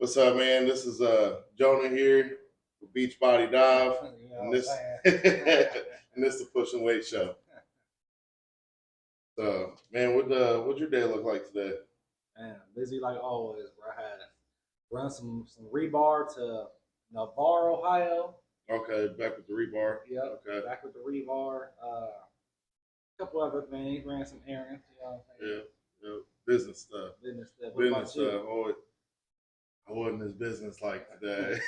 What's up, man? This is Jonah here with Beachbody Dive, and this and this is the Push and Weight Show. So, man, what'd your day look like today? Man, busy like always, bro. I had run some rebar to Navarre, Ohio. Okay, back with the rebar. Yep. Okay. Back with the rebar. A couple other things. Ran some errands. You know what I'm saying? Yeah. Business stuff. Business stuff. Business stuff. Oh, I wasn't as business like today.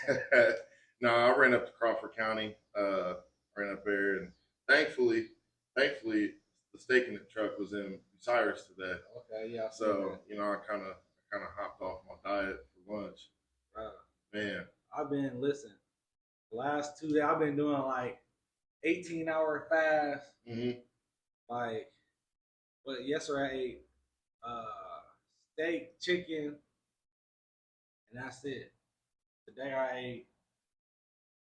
No, I ran up to Crawford County. Ran up there, and thankfully, the steak in the truck was in Cyrus today. Okay, yeah. So I kind of hopped off my diet for lunch. Man, I've been the last 2 days I've been doing like 18-hour fast. Mm-hmm. Like, but yesterday I ate steak, chicken, and that's it. Today I ate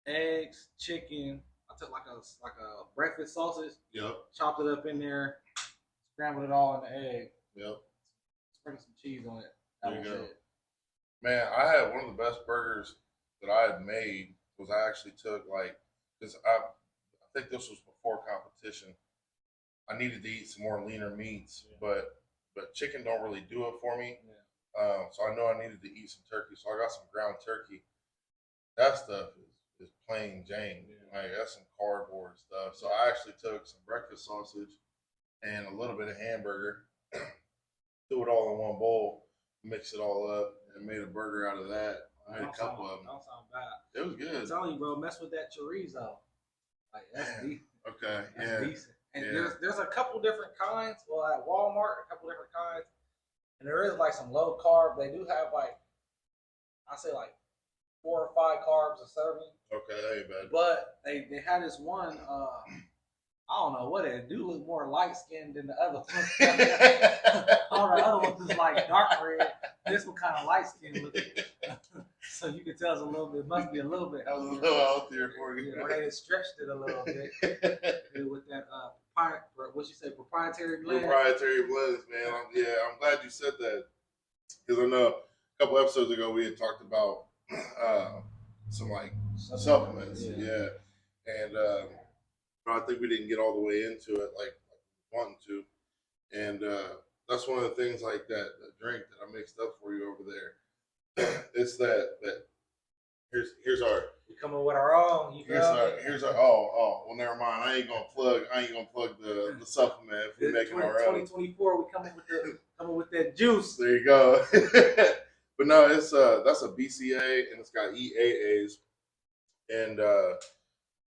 eggs, chicken. I took like a breakfast sausage. Yep. Chopped it up in there, scrambled it all in the egg. Yep. Sprinkled some cheese on it. There you go. Man, I had one of the best burgers that I had made. Was I actually took because I think this was before competition. I needed to eat some more leaner meats, but chicken don't really do it for me. Yeah. So I know I needed to eat some turkey. So I got some ground turkey. That stuff is plain Jane. Yeah. Like that's some cardboard stuff. So I actually took some breakfast sausage and a little bit of hamburger, threw it all in one bowl, mixed it all up, and made a burger out of that. I made a couple of them. Don't sound bad. It was good. I'm telling you, bro, mess with that chorizo. Like that's decent. Okay, that's decent. And there's a couple different kinds. Well, at Walmart, a couple different kinds. And there is like some low carb. They do have I say 4 or 5 carbs a serving. Okay, that ain't bad. But they had this one, I don't know what it do look more light skinned than the other ones. All the other ones is like dark red. This one kind of light skinned looking. So you can tell it's must be a little bit healthier. A little healthier for you. Yeah, where they stretched it a little bit. With that what you say, proprietary blend? Proprietary blends, man. I'm glad you said that. Because I know a couple episodes ago we had talked about some supplements. Yeah. And I think we didn't get all the way into it like wanting to. And that's one of the things like that drink that I mixed up for you over there. It's that here's our we coming with our own. Here's our well never mind. I ain't gonna plug the supplement if we're making our own. 2024 we coming with that juice. There you go. But no, it's that's a BCA and it's got EAAs and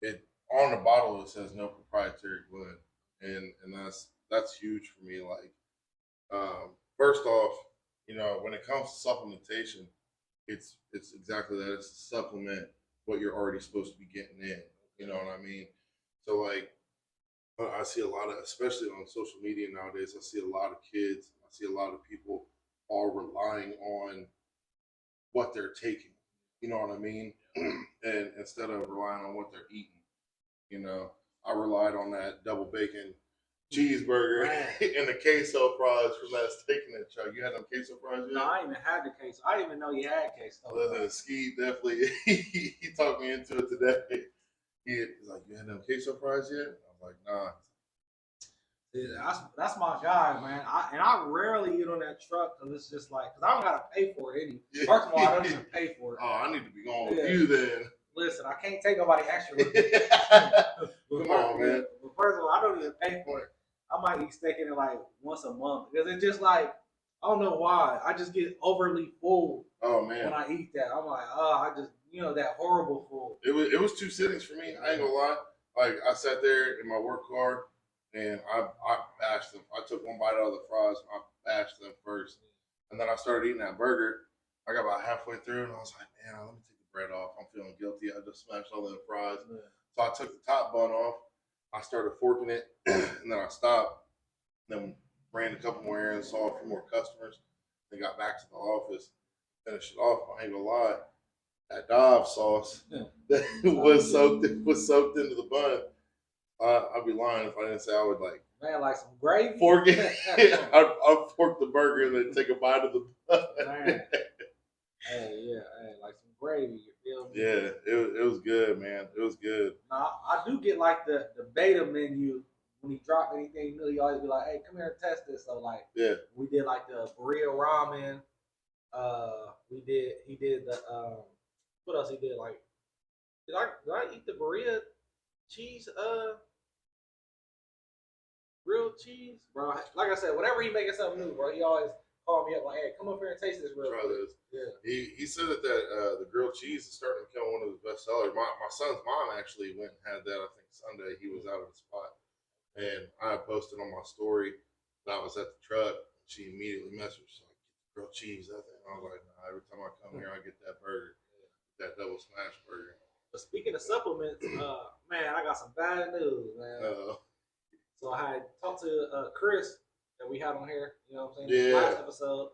it on the bottle it says no proprietary blend and that's huge for me. Like first off, when it comes to supplementation, it's exactly that. It's a supplement what you're already supposed to be getting in. You know what I mean? So I see a lot of, especially on social media nowadays, I see a lot of kids, I see a lot of people all relying on what they're taking. You know what I mean? And instead of relying on what they're eating, I relied on that double bacon cheeseburger and the queso fries from that steak in that truck. You had them queso fries yet? No, I ain't even had the queso. I didn't even know you had queso. Listen, Ski definitely he talked me into it today. He's like, "You had them queso fries yet?" I was like, "Nah." Yeah, that's my guy, man. I rarely eat on that truck because it's just because I don't gotta pay for it. First of all, I don't even pay for it. Oh, I need to be going with you then. Listen, I can't take nobody extra with me. Come on, man. But first of all, I don't even pay for it. I might eat steak in it once a month because it's just I don't know why. I just get overly full. Oh man, when I eat that, I'm like, I just that horrible full. It was 2 sittings for me. I ain't gonna lie. Like I sat there in my work car and I bashed them. I took one bite out of the fries. And I bashed them first, and then I started eating that burger. I got about halfway through and I was like, man, let me take the bread off. I'm feeling guilty. I just smashed all them fries. Yeah. So I took the top bun off. I started forking it, and then I stopped. Then ran a couple more errands, saw a few more customers. Then got back to the office, finished it off. I ain't gonna lie, that Dive sauce that was soaked into the bun. I'd be lying if I didn't say I would like some gravy. Fork it. I'd fork the burger and then take a bite of the bun. Man. Hey, yeah. gravy. You feel me? Yeah, it was good, man. It was good. Now, I do get like the beta menu when he drop anything new. He always be like, "Hey, come here and test this." So like, Yeah, we did like the burrito ramen. He did the what else he did? Like, did I eat the burrito cheese? Grilled cheese, bro. Like I said, whenever he making something new, bro, he always call me up like, "Hey, come up here and taste this real try quick." this. Yeah. He said that the grilled cheese is starting to become one of his best sellers. My son's mom actually went and had that. I think Sunday he was out of the spot, and I posted on my story that I was at the truck. She immediately messaged like, "Get the grilled cheese." I think I was like, "Nah, every time I come here, I get that burger, that double smash burger." But speaking of supplements, man, I got some bad news, man. So I had talked to Chris that we had on here, you know what I'm saying, last episode,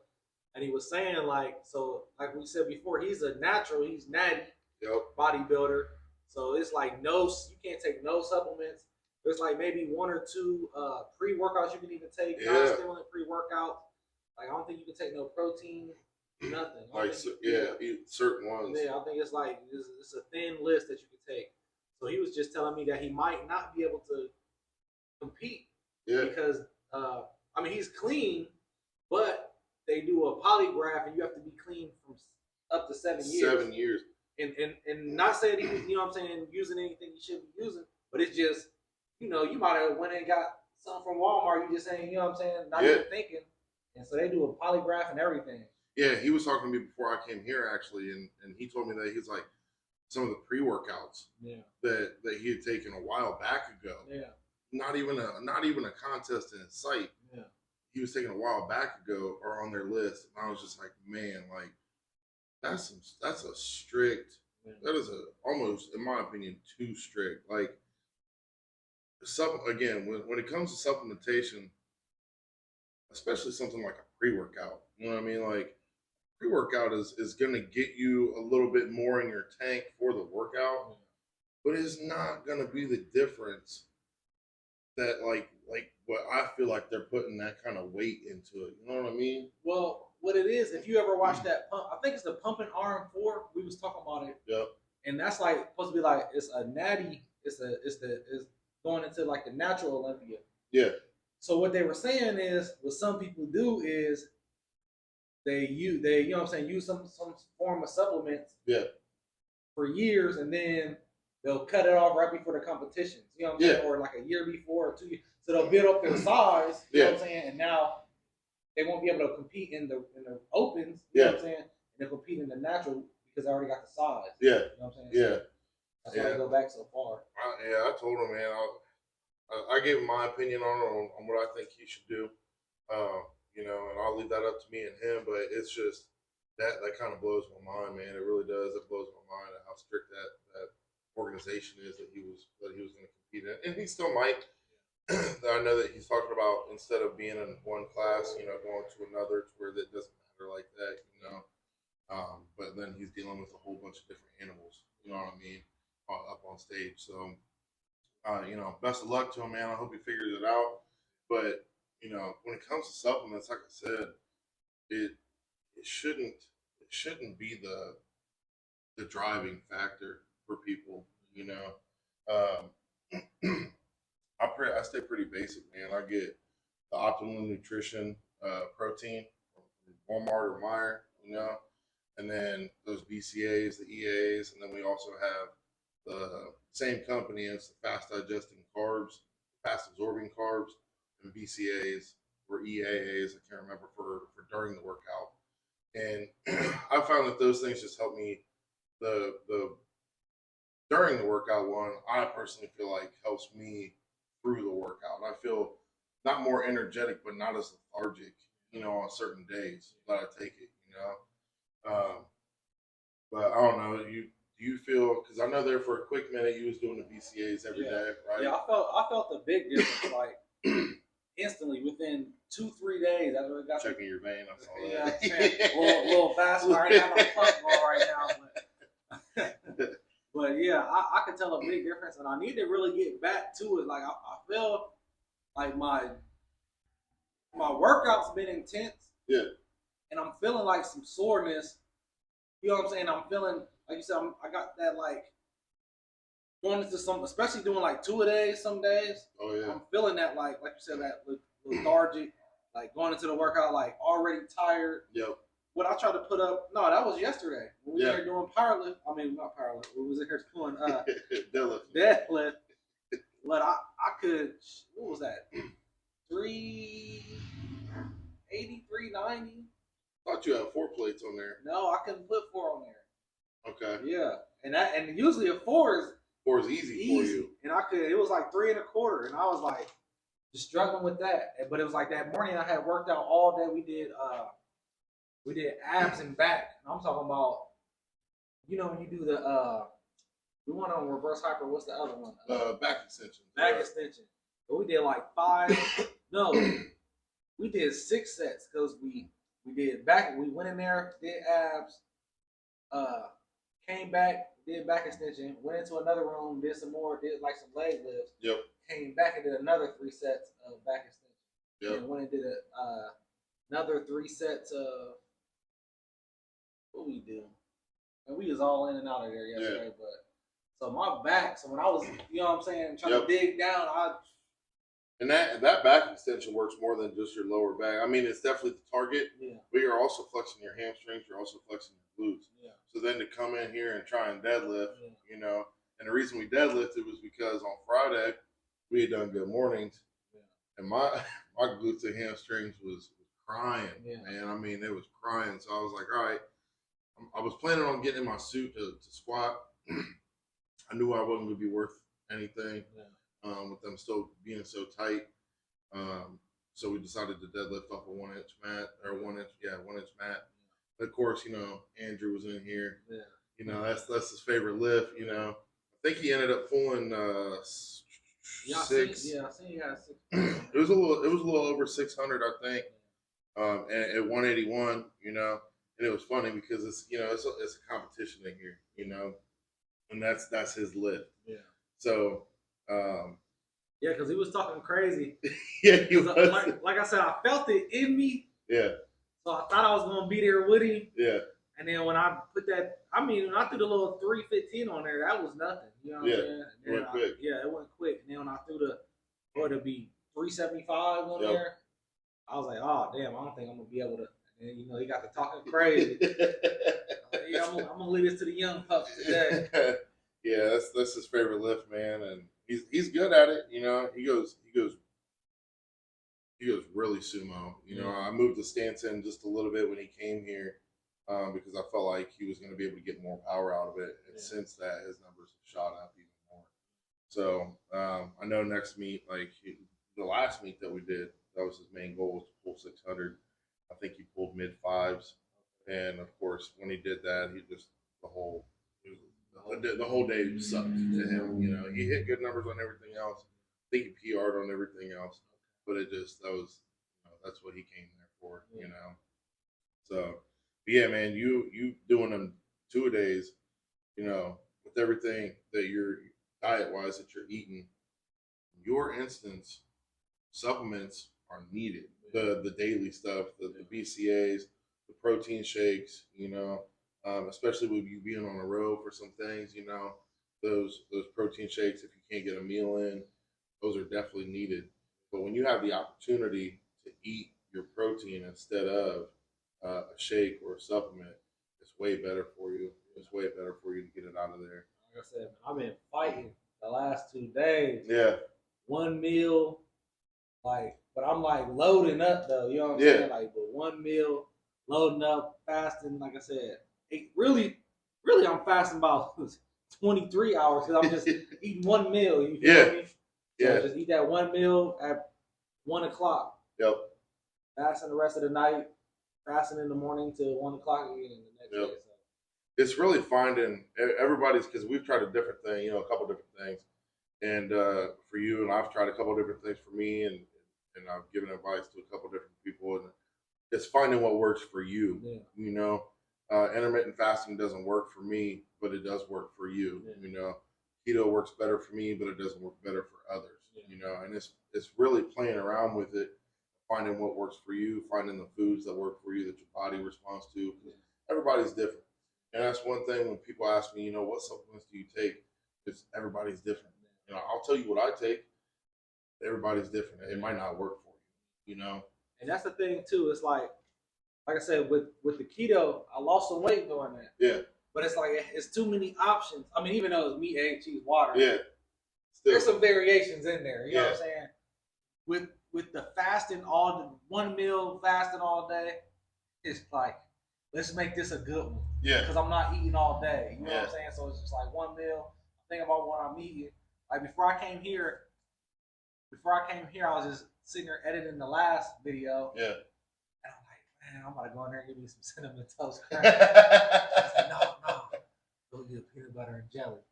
and he was saying like, so like we said before, he's a natural, he's natty bodybuilder. So it's like no, you can't take no supplements. There's like maybe one or two pre-workouts you can even take, non-stimulant pre-workout. Like I don't think you can take no protein, nothing. Like certain ones. Yeah, I think it's like it's a thin list that you can take. So he was just telling me that he might not be able to compete because I mean he's clean, but they do a polygraph and you have to be clean from up to 7 years. 7 years. And not saying he was, you know what I'm saying, using anything he shouldn't be using, but it's just, you know, you might have went and got something from Walmart, you just saying, you know what I'm saying, not even thinking. And so they do a polygraph and everything. Yeah, he was talking to me before I came here actually, and he told me that he's like some of the pre-workouts that he had taken a while back ago. Yeah. Not even a contest in sight. Yeah. He was taken a while back ago or on their list. And I was just like, man, like that's a strict, that is almost, in my opinion, too strict. Like again, when it comes to supplementation, especially something like a pre-workout, you know what I mean? Like pre-workout is gonna get you a little bit more in your tank for the workout, but it's not gonna be the difference that like what I feel like they're putting that kind of weight into it. You know what I mean? Well, what it is, if you ever watch that pump, I think it's the Pump and RM4. We was talking about it. Yep. And that's like supposed to be like it's a natty. It's going into like the natural Olympia. Yeah. So what they were saying is what some people do is they you know what I'm saying, use some form of supplements. Yeah. For years, and then they'll cut it off right before the competitions. You know what I'm saying? Or like a year before or 2 years. So they'll build up their size. You know what I'm saying? And now they won't be able to compete in the opens. You know what I'm saying? And they'll compete in the natural because they already got the size. Yeah. You know what I'm saying? Yeah. So that's why they go back so far. I told him, man. I gave him my opinion on what I think he should do. You know, and I'll leave that up to me and him. But it's just that kind of blows my mind, man. It really does. It blows my mind at how strict that organization is that he was going to compete in, and he still might. I know that he's talking about instead of being in one class, you know, going to another to where that doesn't matter like that, you know. But then he's dealing with a whole bunch of different animals, you know what I mean, up on stage. So, you know, best of luck to him, man. I hope he figures it out. But you know, when it comes to supplements, like I said, it shouldn't be the driving factor for people, you know. I stay pretty basic, man. I get the optimum nutrition protein from Walmart or Meijer, you know, and then those BCAs, the EAs, and then we also have the same company as the fast digesting carbs, fast absorbing carbs, and BCAs or EAAs. I can't remember for during the workout. And I found that those things just help me the during the workout one, I personally feel like helps me through the workout. I feel not more energetic, but not as lethargic, you know, on certain days that I take it, you know. But I don't know. Do you feel, because I know there for a quick minute you was doing the BCAs every day, right? Yeah, I felt the big difference like instantly within 2-3 days. I really got checking your vein. I saw that. Yeah, a little faster. I already have my pump going right now, but yeah, I can tell a big difference, and I need to really get back to it. Like I feel like my workout's been intense. Yeah. And I'm feeling like some soreness. You know what I'm saying? I'm feeling like you said, I got that like going into some, especially doing like 2 a days some days. Oh yeah. I'm feeling that like you said, that lethargic, like going into the workout like already tired. Yep. What I tried to put up, no, that was yesterday. When we Yeah. were doing powerlift. I mean, not powerlift. We was in here doing Deadlift. deadlift. But I could, what was that? 380, 390. Thought you had 4 plates on there. No, I couldn't put 4 on there. Okay. Yeah, and usually a 4 is 4 is easy for you. And I could, it was like 3 1/4, and I was like just struggling with that. But it was like that morning I had worked out all day. We did abs and back. And I'm talking about, you know, when you do the we went on reverse hyper. What's the other one? Back extension. Back extension. But we did like 5. No, we did 6 sets because we did back. We went in there, did abs, came back, did back extension, went into another room, did some more, did like some leg lifts. Yep. Came back and did another 3 sets of back extension. Yep. And went and did another 3 sets of what we do. And we was all in and out of there yesterday, Yeah. but so my back. So when I was, you know what I'm saying, trying to dig down, and that back extension works more than just your lower back. I mean, it's definitely the target, but you're also flexing your hamstrings. You're also flexing your glutes. Yeah. So then to come in here and try and deadlift, you know, and the reason we deadlifted was because on Friday we had done good mornings, and my glutes and hamstrings was crying, man. I mean, it was crying. So I was like, all right, I was planning on getting in my suit to squat. I knew I wasn't going to be worth anything with them still being so tight. So we decided to deadlift off a 1-inch mat, or 1-inch mat. Of course, you know, Andrew was in here. Yeah. You know, that's his favorite lift. You know, I think he ended up pulling 6. I seen you had 6. It was a little over 600, I think. And at 181, you know, and it was funny because it's, you know, it's a competition in here, you know, and that's his lift. Yeah. So. Yeah, because he was talking crazy. Yeah, he was. Like I said, I felt it in me. Yeah. So I thought I was gonna be there with him. Yeah. And then when I put that, I mean, when I threw the little 315 on there, that was nothing. You know what I'm saying? It went quick. Yeah, it went quick. And then when I threw what would it be, 375 on there, I was like, oh damn, I don't think I'm gonna be able to. And you know, he got to talking crazy. Yeah, I'm gonna leave this to the young pups today. Yeah, that's his favorite lift, man, and he's good at it. You know, he goes really sumo. You know, I moved the stance in just a little bit when he came here because I felt like he was going to be able to get more power out of it. And since that, his numbers have shot up even more. So I know next meet, like the last meet that we did, that was his main goal, was to pull 600. I think he pulled mid 5s, and of course when he did that, he just the whole day sucked to him. You know, he hit good numbers on everything else. I think he PR'd on everything else, but it just that's what he came there for. You know, so but yeah, man, you doing them 2-a-days, you know, with everything that you're diet wise that you're eating. In your instance, supplements are needed. The daily stuff, the BCAAs, the protein shakes, you know. Especially with you being on the road for some things, you know, those protein shakes, if you can't get a meal in, those are definitely needed. But when you have the opportunity to eat your protein instead of a shake or a supplement, it's way better for you. It's way better for you to get it out of there. Like I said, I've been fighting the last 2 days. Yeah. One meal, but I'm like loading up though. You know what I'm saying? Like, but one meal, loading up, fasting. Like I said. Really, I'm fasting about 23 hours because I'm just eating one meal. You feel me? So just eat that one meal at 1 o'clock. Yep. Fasting the rest of the night. Fasting in the morning till 1 o'clock again the next day. So. It's really finding everybody's, because we've tried a different thing, you know, a couple different things, and for you, and I've tried a couple different things for me, and I've given advice to a couple different people, and it's finding what works for you. Yeah. You know. Intermittent fasting doesn't work for me, but it does work for you. Yeah. You know, keto works better for me, but it doesn't work better for others. Yeah. You know, and it's really playing around with it, finding what works for you, finding the foods that work for you that your body responds to. Everybody's different, And that's one thing when people ask me, what supplements do you take? Because everybody's different. I'll tell you what I take. Everybody's different. It might not work for you, And that's the thing too. It's like I said, with the keto, I lost some weight doing that. Yeah. But it's like it's too many options. I mean, even though it's meat, egg, cheese, water. Yeah. There's some variations in there. You know what I'm saying? With the fasting one meal fasting all day, it's like, let's make this a good one. Yeah. Because I'm not eating all day. You know what I'm saying? So it's just like one meal. Think about what I'm eating. Like before I came here, I was just sitting there editing the last video. Yeah. And I'm like, man, I'm about to go in there and give me some cinnamon toast crunch. I was like, no. Go get peanut butter and jelly.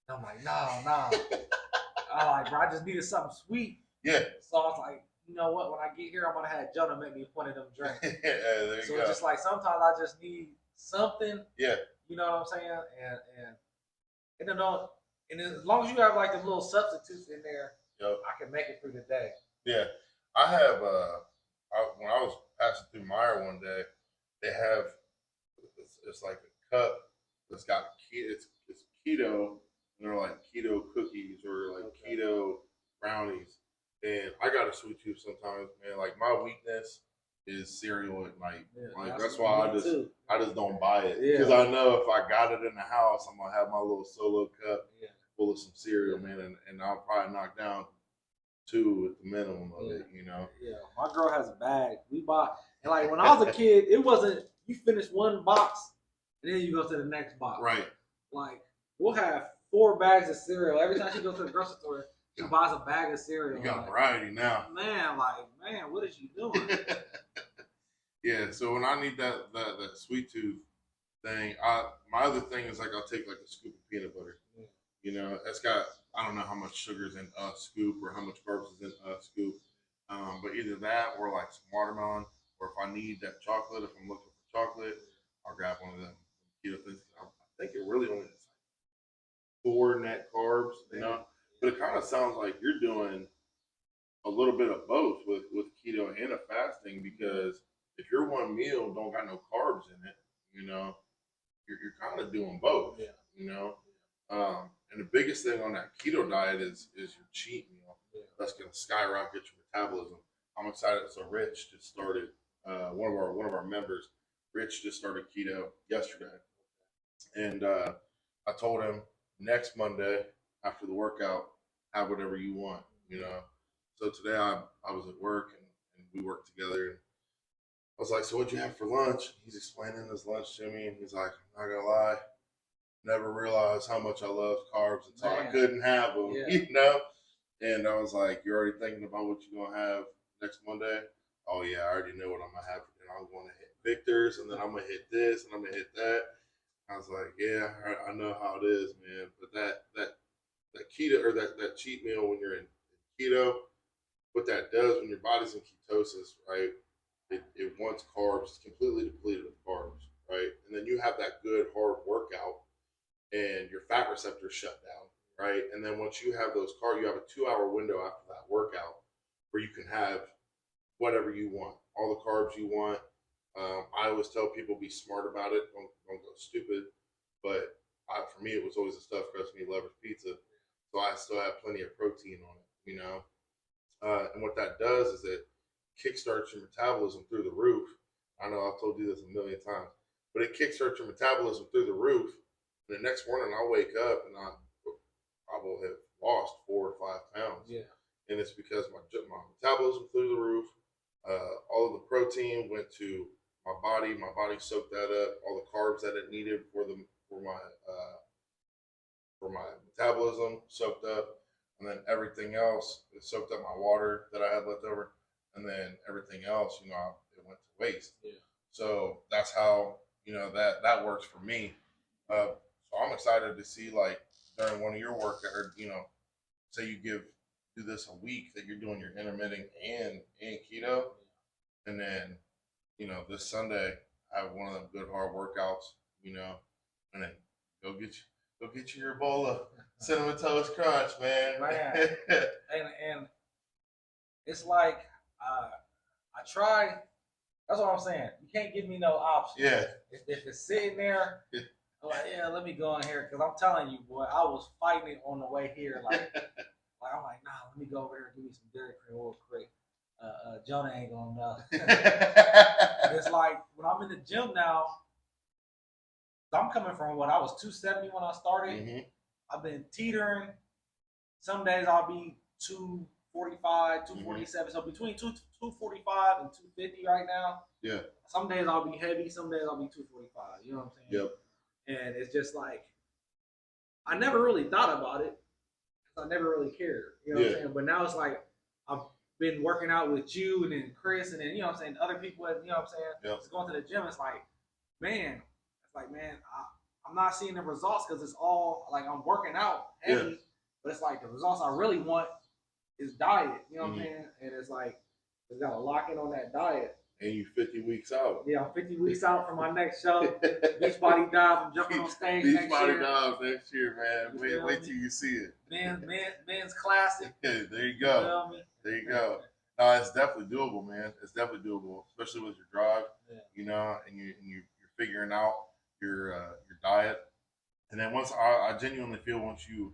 And I'm like, no. I'm like, bro, I just needed something sweet. Yeah. So I was like, you know what? When I get here, I'm gonna have Jonah make me one of them drinks. There you so go. It's just like sometimes I just need something. Yeah. You know what I'm saying? And as long as you have like the little substitutes in there, I can make it through the day. Yeah. I have when I was passing through Meyer one day, they have it's like a cup that's got it's keto, and they're like keto cookies or like keto brownies. And I got a sweet tooth sometimes, man. Like my weakness is cereal at night. Yeah, like that's why I just don't buy it because I know if I got it in the house, I'm gonna have my little solo cup full of some cereal, man, and I'll probably knock down 2 at the minimum of it, Yeah, my girl has a bag. We bought, and like when I was a kid, it wasn't you finish one box and then you go to the next box. Right. Like we'll have 4 bags of cereal every time she goes to the grocery store. She buys a bag of cereal. You got variety now. Man, what is you doing? Yeah, so when I need that sweet tooth thing, my other thing is like I'll take like a scoop of peanut butter. It's got I don't know how much sugar is in a scoop or how much carbs is in a scoop, but either that or like some watermelon, or if I need that chocolate, if I'm looking for chocolate, I'll grab one of them keto things. I think it really only is like 4 net carbs, but it kind of sounds like you're doing a little bit of both with keto and a fasting, because if your one meal don't got no carbs in it, you're kind of doing both. And the biggest thing on that keto diet is your cheat meal. That's going to skyrocket your metabolism. I'm excited. So Rich just started one of our members. Rich just started keto yesterday, and I told him next Monday after the workout, have whatever you want. So today I was at work and we worked together, and I was like, so what'd you have for lunch? He's explaining his lunch to me, and he's like, I'm not gonna lie, never realized how much I loved carbs until I couldn't have them, And I was like, you're already thinking about what you're gonna have next Monday? Oh yeah, I already know what I'm gonna have for dinner. I'm gonna hit Victor's, and then I'm gonna hit this, and I'm gonna hit that. I was like, yeah, I know how it is, man. But that keto or that cheat meal when you're in keto, what that does when your body's in ketosis, right? It wants carbs, it's completely depleted of carbs, right? And then you have that good hard workout and your fat receptors shut down, right? And then once you have those carbs, you have a 2-hour window after that workout where you can have whatever you want, all the carbs you want. I always tell people be smart about it, don't go stupid. But for me, it was always the stuffed crust meat lovers pizza, so I still have plenty of protein on it, and what that does is it kickstarts your metabolism through the roof. I know I've told you this a million times, but it kickstarts your metabolism through the roof. And the next morning I'll wake up and I will have lost 4 or 5 pounds. Yeah. And it's because my metabolism through the roof. All of the protein went to my body. My body soaked that up. All the carbs that it needed for my metabolism soaked up. And then everything else, it soaked up my water that I had left over, and then everything else, it went to waste. Yeah. So that's how that works for me. So I'm excited to see, like, during one of your workouts, or say you do this a week, that you're doing your intermittent and keto, and then this Sunday I have one of them good hard workouts, and then go get you your bowl of cinnamon toast crunch, man. and it's like I try. That's what I'm saying. You can't give me no options. Yeah. If it's sitting there, I'm like, yeah, let me go in here because I'm telling you, boy, I was fighting it on the way here. Like I'm like, nah, let me go over here and give me some Dairy Cream real quick. Jonah ain't gonna know. It's like when I'm in the gym now, I'm coming from what I was 270 when I started. Mm-hmm. I've been teetering. Some days I'll be 245, 247. So between 245 and 250 right now. Yeah. Some days I'll be heavy. Some days I'll be 245. You know what I'm saying? Yep. And it's just like I never really thought about it because I never really cared. You know what I'm saying? But now it's like I've been working out with you and then Chris and then you know what I'm saying other people. You know what I'm saying? Yep. Just going to the gym. It's like man, I'm not seeing the results because it's all like I'm working out heavy, but it's like the results I really want is diet. You know what I'm saying? And it's like it's got to lock in on that diet. And you 50 weeks out. Yeah, I'm 50 weeks out from my next show. Beachbody Dive. I'm jumping on stage next year. Beachbody Dive next year, man. Wait till you see it. Men's classic. Yeah, there you go. There you go. No, it's definitely doable, man. It's definitely doable, especially with your drive. Yeah. You know, and you're figuring out your diet, and then once I genuinely feel once you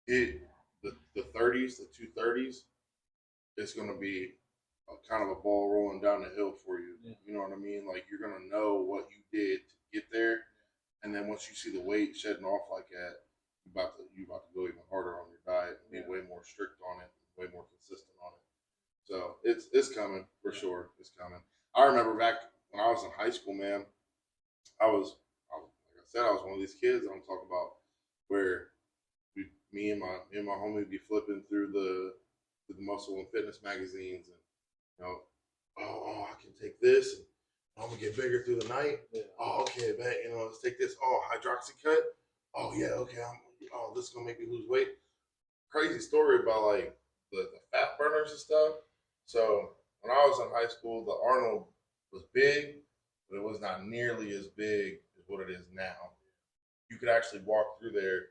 hit the 30s, the 230s, it's gonna be kind of a ball rolling down the hill for you. Yeah. You know what I mean? Like you're gonna know what you did to get there, and then once you see the weight shedding off like that, you about to go even harder on your diet and be way more strict on it, way more consistent on it. So it's coming for sure. It's coming. I remember back when I was in high school, man. I was like I said, I was one of these kids I'm talking about where me and my homie would be flipping through the muscle and fitness magazines and you know, oh, I can take this and I'm gonna get bigger through the night. Yeah. Oh, okay, bet, you know, let's take this. Oh, hydroxy cut. Oh yeah, okay. This is gonna make me lose weight. Crazy story about like the fat burners and stuff. So when I was in high school, the Arnold was big, but it was not nearly as big as what it is now. You could actually walk through there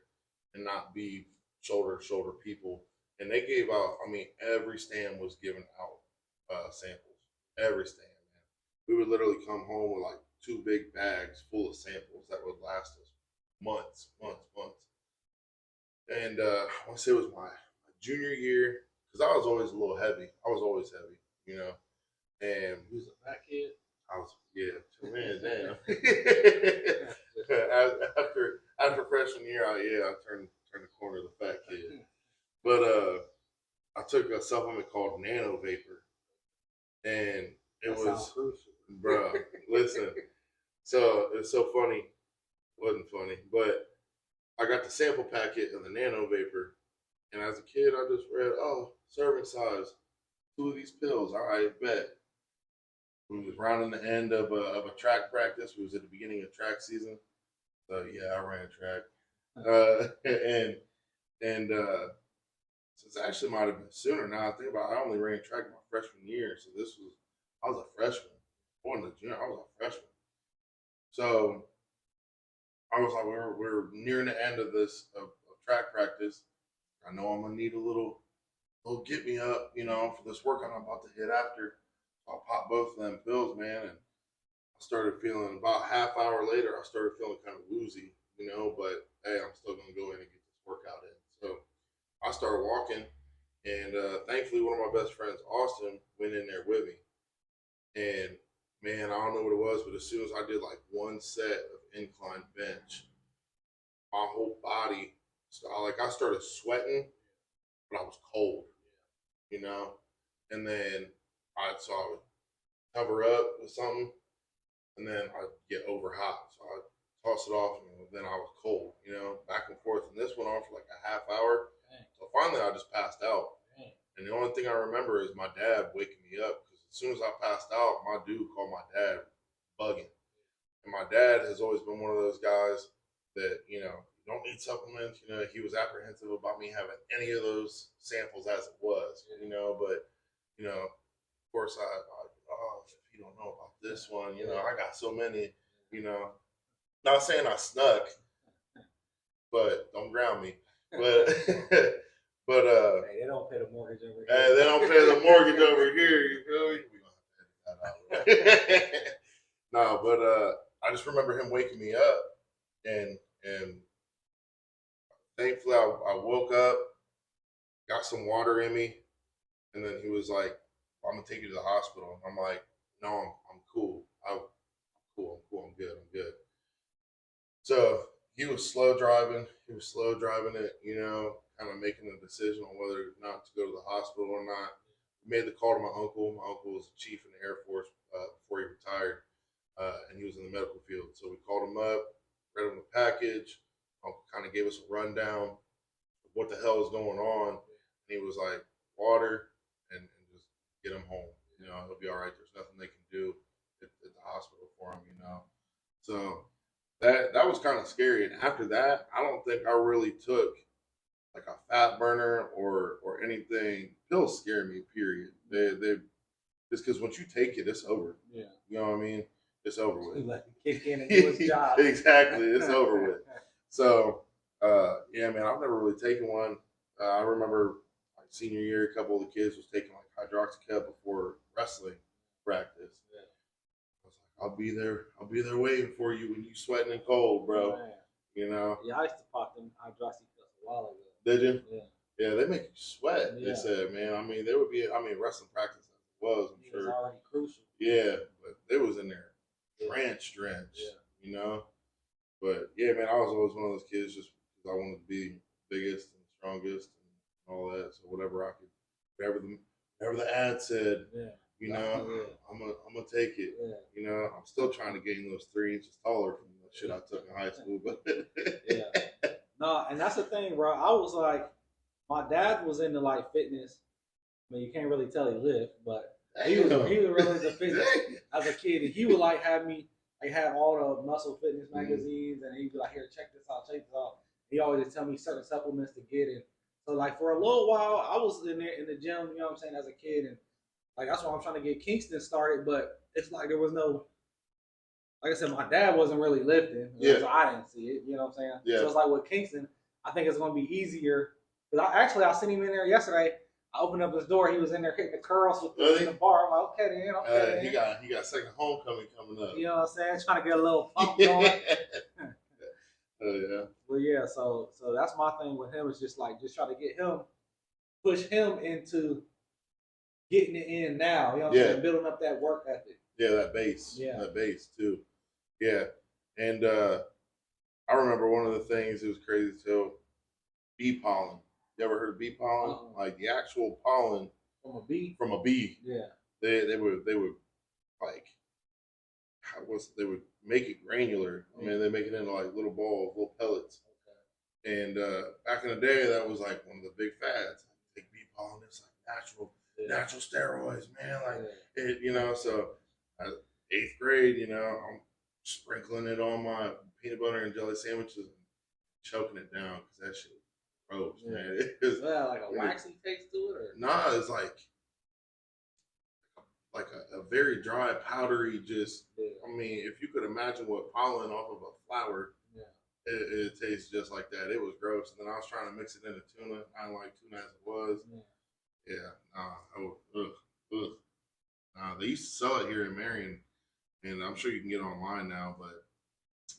and not be shoulder to shoulder people. And they gave out, I mean, every stand was giving out samples. Every stand, man. We would literally come home with like 2 big bags full of samples that would last us months. And I want to say it was my junior year, because I was always a little heavy. I was always heavy, you know. And he was a fat kid. I was, yeah, man, damn. after freshman year, I turned the corner of the fat kid. But I took a supplement called Nano Vapor, and it was, bro. Listen, so it's so funny. It wasn't funny, but I got the sample packet of the Nano Vapor, and as a kid, I just read, oh, serving size, 2 of these pills. All right, bet. We was rounding the end of a track practice. We was at the beginning of track season. So yeah, I ran track. And so it actually might have been sooner. Now I think about it, I only ran track my freshman year. So I was a freshman. Going to junior, I was a freshman. So I was like, we're nearing the end of this of track practice. I know I'm gonna need a little get me up, you know, for this workout I'm about to hit after. I popped both of them pills, man, and I started feeling about half hour later, I started feeling kind of woozy, you know, but hey, I'm still gonna go in and get this workout in. So I started walking, and thankfully one of my best friends, Austin, went in there with me. And man, I don't know what it was, but as soon as I did like one set of incline bench, my whole body, I started sweating, but I was cold, you know, and then I would cover up with something, and then I'd get over hot. So I'd toss it off, and then I was cold, you know, back and forth. And this went on for like a half hour. Dang. So finally, I just passed out. Dang. And the only thing I remember is my dad waking me up, because as soon as I passed out, my dude called my dad bugging. And my dad has always been one of those guys that, you know, don't need supplements. You know, he was apprehensive about me having any of those samples as it was, you know, but, you know, of course, if you don't know about this one, you know, I got so many, you know. Not saying I snuck, but don't ground me. But but hey, they don't pay the mortgage over here. Hey, they don't pay the mortgage over here. You feel me? We gonna have to edit that out. No, but I just remember him waking me up, and thankfully I woke up, got some water in me, and then he was like, "I'm gonna take you to the hospital." I'm like, "No, I'm cool. I'm cool. I'm cool. I'm good. I'm good." So he was slow driving. He was slow driving it, kind of making a decision on whether or not to go to the hospital or not. We made the call to my uncle. My uncle was a chief in the Air Force before he retired, and he was in the medical field. So we called him up, read him the package. Uncle kind of gave us a rundown of what the hell is going on. And he was like, water and just get him home. He'll be all right. There's nothing they can do at the hospital for him. So that was kind of scary. And after that, I don't think I really took like a fat burner or anything. Pills scare me. Period. They just because once you take it, it's over. Yeah. You know what I mean? It's over with. Let him kick in and do his job. Exactly. It's over with. So yeah, man, I've never really taken one. I remember like senior year, a couple of the kids was taking like hydroxycut before wrestling practice. Yeah. I was like, I'll be there waiting for you when you sweating and cold, bro. Man. Yeah, I used to pop them hydroxycuts a while ago. Did you? Yeah. Yeah, they make you sweat. Yeah. They said, man. I mean, wrestling practice as it was, I'm sure. It was already crucial. Yeah, but they was in there drenched. Yeah. But yeah, man, I was always one of those kids just because I wanted to be biggest and strongest and all that. So whatever I could, whatever the ad said, I'm gonna take it. Yeah. I'm still trying to gain those 3 inches taller from the shit I took in high school. But yeah. No, and that's the thing, bro. I was like, my dad was into like fitness. I mean, you can't really tell he lived, but he was really into fitness as a kid, and he would like have me. Like had all the muscle fitness magazines, and he'd be like, "Here, check this out, check this out." He always just tell me certain supplements to get in. So like for a little while, I was in there in the gym, you know what I'm saying, as a kid, and like that's why I'm trying to get Kingston started. But it's like there was no, like I said, my dad wasn't really lifting, so I didn't see it. You know what I'm saying? Yeah. So it's like with Kingston, I think it's gonna be easier. Because I seen him in there yesterday. I opened up his door. He was in there hitting the curls with the bar. I'm like, okay, then. He got second homecoming coming up. You know what I'm saying? Trying to get a little pump going. Yeah. Well, yeah. So that's my thing with him is just try to get him, push him into getting it in now. You know what I'm saying? Building up that work ethic. Yeah, that base. Yeah. That base too. Yeah. And I remember one of the things that was crazy too, bee pollen. You ever heard of bee pollen? Like the actual pollen from a bee. From a bee. Yeah. They would like they would make it granular. I mean, they make it into like little balls, little pellets. Okay. And back in the day, that was like one of the big fads. Take bee pollen, it's like natural steroids, man. Like it, so 8th grade, I'm sprinkling it on my peanut butter and jelly sandwiches and choking it down because that shit gross, man. It's like a waxy taste to it, or nah, it's like a very dry, powdery. I mean, if you could imagine what pollen off of a flower, it tastes just like that. It was gross. And then I was trying to mix it into tuna. I didn't like tuna as it was. They used to sell it here in Marion, and I'm sure you can get it online now. But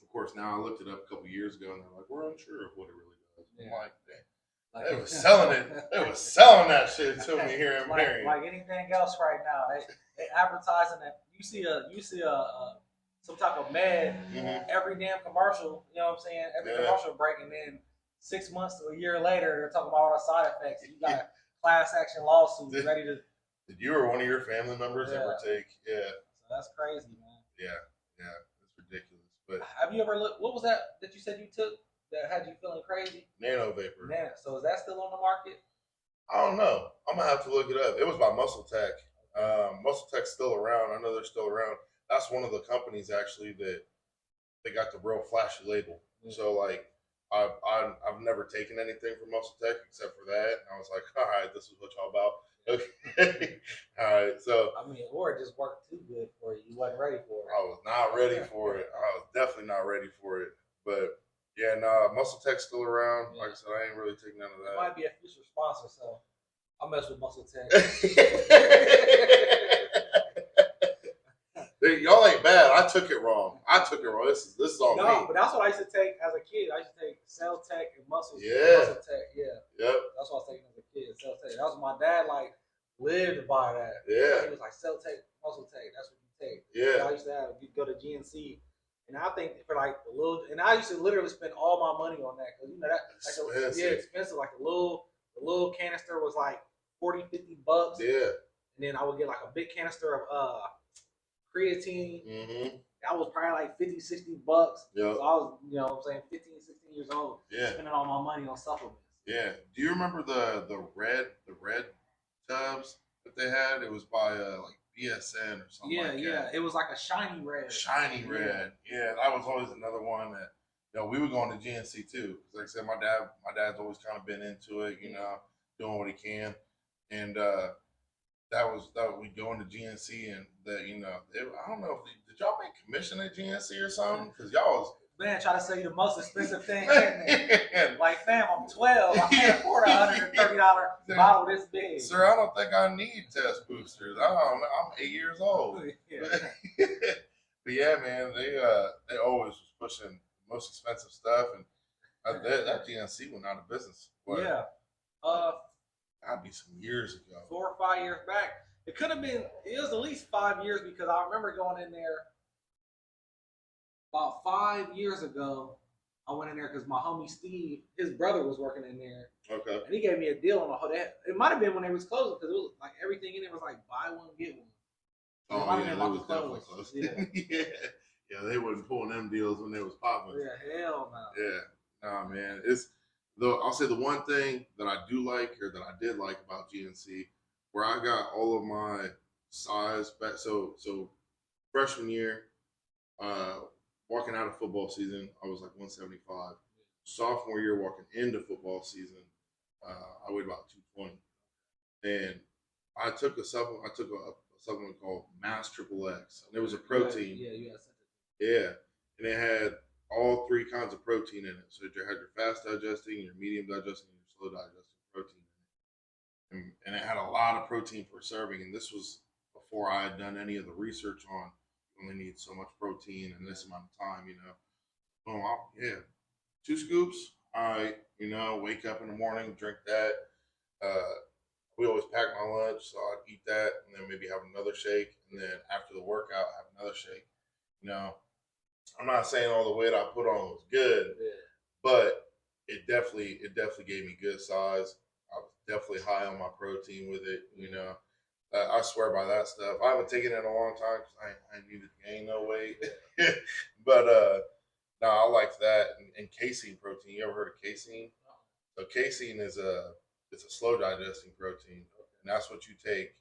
of course, now I looked it up a couple years ago, and they're like, we're unsure of what it really does. I'm like, they was selling it. They was selling that shit to me here in Marion. Like anything else right now, they advertising that you see some type of med every damn commercial. You know what I'm saying? Every commercial breaking in 6 months to a year later, they're talking about all the side effects. You got a class action lawsuit ready to. Did you or one of your family members ever take? Yeah. So that's crazy, man. Yeah, it's ridiculous. But have you ever looked? What was that you said you took that had you feeling crazy? Nano Vapor. So is that still on the market? I don't know. I'm gonna have to look it up. It was by Muscle Tech. Muscle Tech's still around. I know they're still around. That's one of the companies actually that they got the real flashy label. So like, I've never taken anything from Muscle Tech except for that. And I was like, all right, this is what y'all about. Okay. All right. So I mean, or it just worked too good for you. You wasn't ready for it. I was not ready for it. I was definitely not ready for it. But yeah, Muscle Tech's still around. Like I said, I ain't really taking none of that. It might be a future sponsor, so I'll mess with Muscle Tech. Y'all ain't bad. I took it wrong. I took it wrong. This is all No, me. but that's what I used to take as a kid. I used to take Cell Tech and Muscle Tech. Yeah. Yep. That's what I was taking as a kid. Cell Tech. That was my dad like lived by that. Yeah. He was like Cell Tech, Muscle Tech. That's what you take. Yeah. So I used to have you go to GNC. And I think for like the little, and I used to literally spend all my money on that because you know that like expensive. Like the little canister was like $40, $50. Yeah. And then I would get like a big canister of creatine. Mm-hmm. That was probably like $50, $60. Yeah. So I was, you know what I'm saying, 15, 16 years old. Yeah. Spending all my money on supplements. Yeah. Do you remember the red tubs that they had? It was by like BSN or something like that. Yeah. It was like a shiny red. Shiny red. Yeah, that was always another one that we would go into GNC too. Because like I said, my dad's always kind of been into it, doing what he can. And that we go into GNC and I don't know if did y'all make commission at GNC or something? Because y'all was try to sell you the most expensive thing. Like, fam, I'm 12. I can't afford a $130 bottle this big. Sir, I don't think I need test boosters. I don't know. I'm 8 years old. But yeah, man, they always was pushing the most expensive stuff, and that GNC went out of business. But yeah. That'd be some years ago. 4 or 5 years back. It could have been. It was at least 5 years because I remember going in there. About 5 years ago, I went in there because my homie Steve, his brother was working in there. Okay. And he gave me a deal on the whole. It might have been when they was closing because it was like everything in it was like buy one get one. Oh yeah, that was definitely close. Yeah. Yeah, they wasn't pulling them deals when they was popping. Yeah, hell no. Yeah, nah, man. I'll say the one thing that I do like or that I did like about GNC, where I got all of my size back. So freshman year, walking out of football season, I was like 175. Sophomore year, walking into football season, I weighed about 220. And I took a supplement. I took a supplement called Mass Triple X, and it was a protein. Yeah, and it had all 3 kinds of protein in it. So you had your fast digesting, your medium digesting, and your slow digesting protein in it. And it had a lot of protein per serving. And this was before I had done any of the research on you only need so much protein in this amount of time, Oh, yeah. 2 scoops. All right, wake up in the morning, drink that. We always pack my lunch, so I'd eat that and then maybe have another shake. And then after the workout, have another shake. I'm not saying all the weight I put on was good, but it definitely gave me good size. I was definitely high on my protein with it. I swear by that stuff. I haven't taken it in a long time because I need to gain no weight. But no, I like that. And casein protein. You ever heard of casein? So casein is it's a slow digesting protein, and that's what you take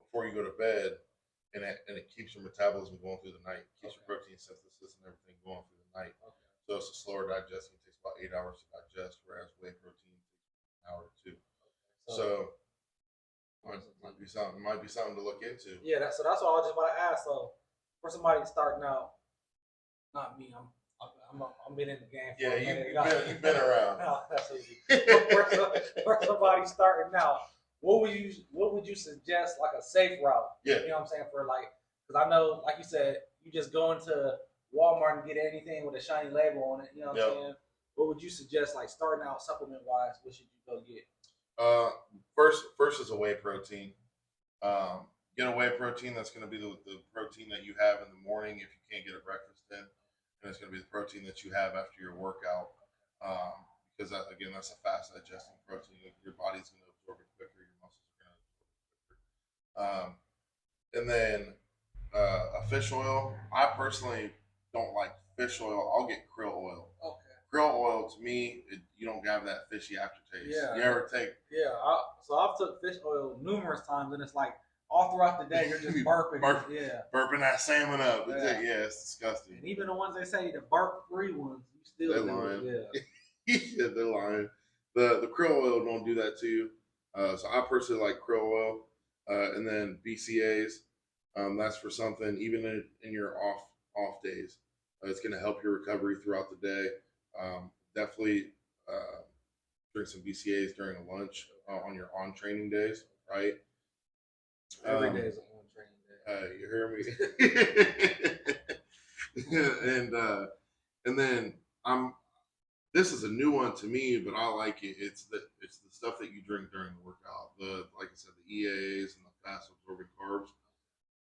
before you go to bed. And it keeps your metabolism going through the night. It keeps your protein synthesis and everything going through the night. So it's a slower digesting. It takes about 8 hours to digest, whereas whey protein takes an hour or 2. So might be something to look into. Yeah, so that's what I was just about to ask. So for somebody starting out, not me, I'm been in the game. Yeah, you've been around. No, that's easy. For somebody starting out, what would you suggest, like a safe route? Yeah. You know what I'm saying? For like, because I know, like you said, you just go into Walmart and get anything with a shiny label on it. You know what I'm saying? What would you suggest, like starting out supplement wise? What should you go get? First is a whey protein. Get a whey protein that's going to be the protein that you have in the morning if you can't get a breakfast in, and it's going to be the protein that you have after your workout. Because that's a fast digesting protein. Your body's going to absorb it quicker. Your muscles are going to absorb it quicker. And then a fish oil. I personally don't like fish oil. I'll get krill oil. Okay. Krill oil, to me, you don't have that fishy aftertaste. Yeah. You ever take? Yeah. So I've took fish oil numerous times, and it's like all throughout the day you're just burping. Burping that salmon up. Yeah. It's disgusting. And even the ones they say the burp-free ones, you still they're lying. Yeah. Yeah, they're lying. The krill oil don't do that to you. So I personally like krill oil, and then BCAAs. That's for something even in your off days. It's going to help your recovery throughout the day. Definitely drink some BCAAs during a lunch on your on training days, right? Every day is a on training day. You hear me? And then I'm this is a new one to me, but I like it. It's the stuff that you drink during the workout. The like I said, the EAAs and the fast absorbing carbs.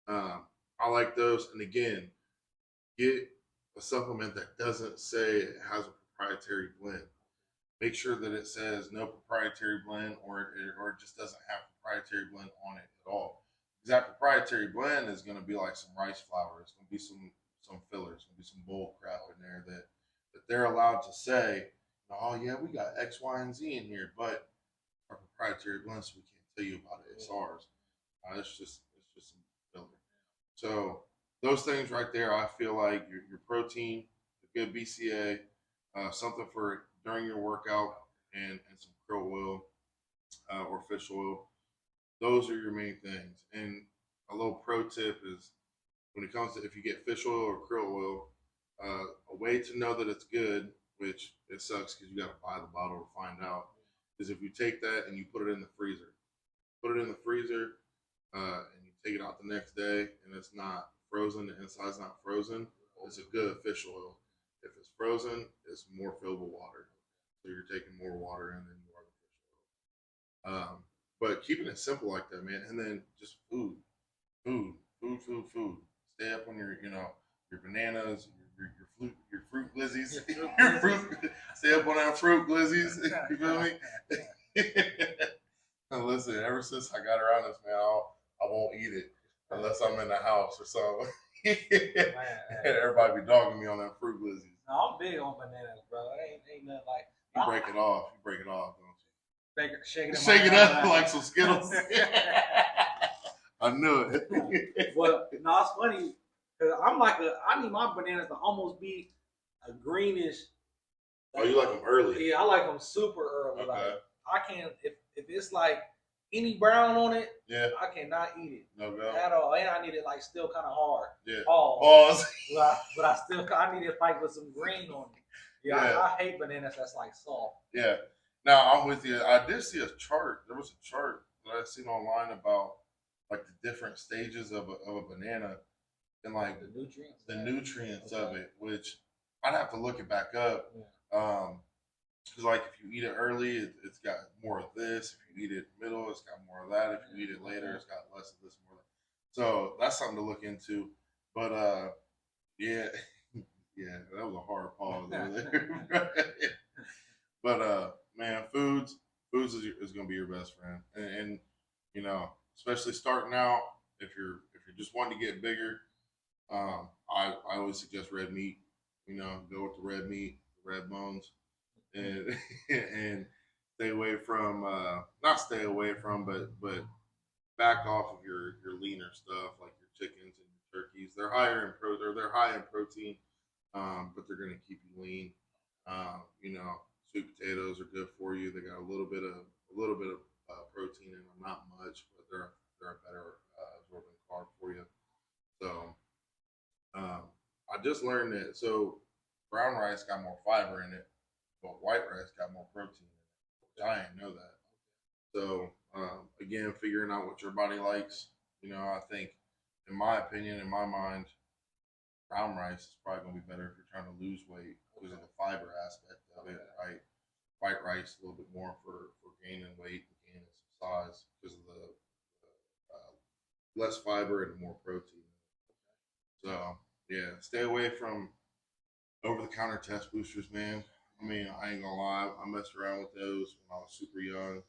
Um, I like those. And again, get a supplement that doesn't say it has a proprietary blend. Make sure that it says no proprietary blend, or it just doesn't have proprietary blend on it at all. Because that proprietary blend is going to be like some rice flour. It's going to be some fillers. It's going to be some bull crap in there that they're allowed to say, oh yeah, we got X, Y, and Z in here, but our proprietary blend, so we can't tell you about it. It's ours. It's just some filler. So those things right there, I feel like your protein, a good BCA, something for during your workout, and some krill oil or fish oil. Those are your main things. And a little pro tip is when it comes to if you get fish oil or krill oil, a way to know that it's good, which it sucks because you got to buy the bottle to find out, is if you take that and you put it in the freezer. Put it in the freezer, and you take it out the next day, and it's not frozen. The inside's not frozen. It's a good fish oil. If it's frozen, it's more filled with water, so you're taking more water in than you are the fish oil. But keeping it simple like that, man, and then just food. Stay up on your bananas, your fruit glizzies, your fruit. Stay up on that fruit glizzies. You feel me? And listen, ever since I got around this, man, I won't eat it unless I'm in the house or something. Everybody be dogging me on that fruit glizzies. No, I'm big on bananas, bro. Ain't nothing like. You break it off. You break it off, don't you? Shake it up like some Skittles. I knew it. Well, no, it's funny because I need my bananas to almost be a greenish. Oh, you like them early? Yeah, I like them super early. Okay. Like I can't if it's like any brown on it. Yeah. I cannot eat it. No go. At all, and I need it like still kind of hard. Yeah. Pause. But I need it like with some green on it. Yeah. I hate bananas that's like soft. Yeah. Now I'm with you. I did see a chart. There was a chart that I seen online about like the different stages of a banana and like the nutrients of it, which I'd have to look it back up. Yeah. Because like if you eat it early, it's got more of this. If you eat it middle, it's got more of that. If you eat it later, it's got less of this, more of that. So that's something to look into. But yeah, yeah, that was a hard pause over there. But man, foods is gonna be your best friend, and especially starting out, if you're just wanting to get bigger, I always suggest red meat. Go with the red meat, the red bones, and and stay away from not stay away from, but back off of your leaner stuff like your chickens and your turkeys. They're higher in they're high in protein, but they're gonna keep you lean. Sweet potatoes are good for you. They got a little bit of protein in them, not much, but they're a better absorbent carb for you. So I just learned that. So brown rice got more fiber in it, but white rice got more protein in it, which I didn't know that. So again, figuring out what your body likes. I think, in my opinion, in my mind, brown rice is probably going to be better if you're trying to lose weight because of the fiber aspect of it, right? White rice a little bit more for gaining weight and gaining some size because of the less fiber and more protein. So yeah, stay away from over the counter test boosters, man. I mean, I ain't gonna lie, I messed around with those when I was super young,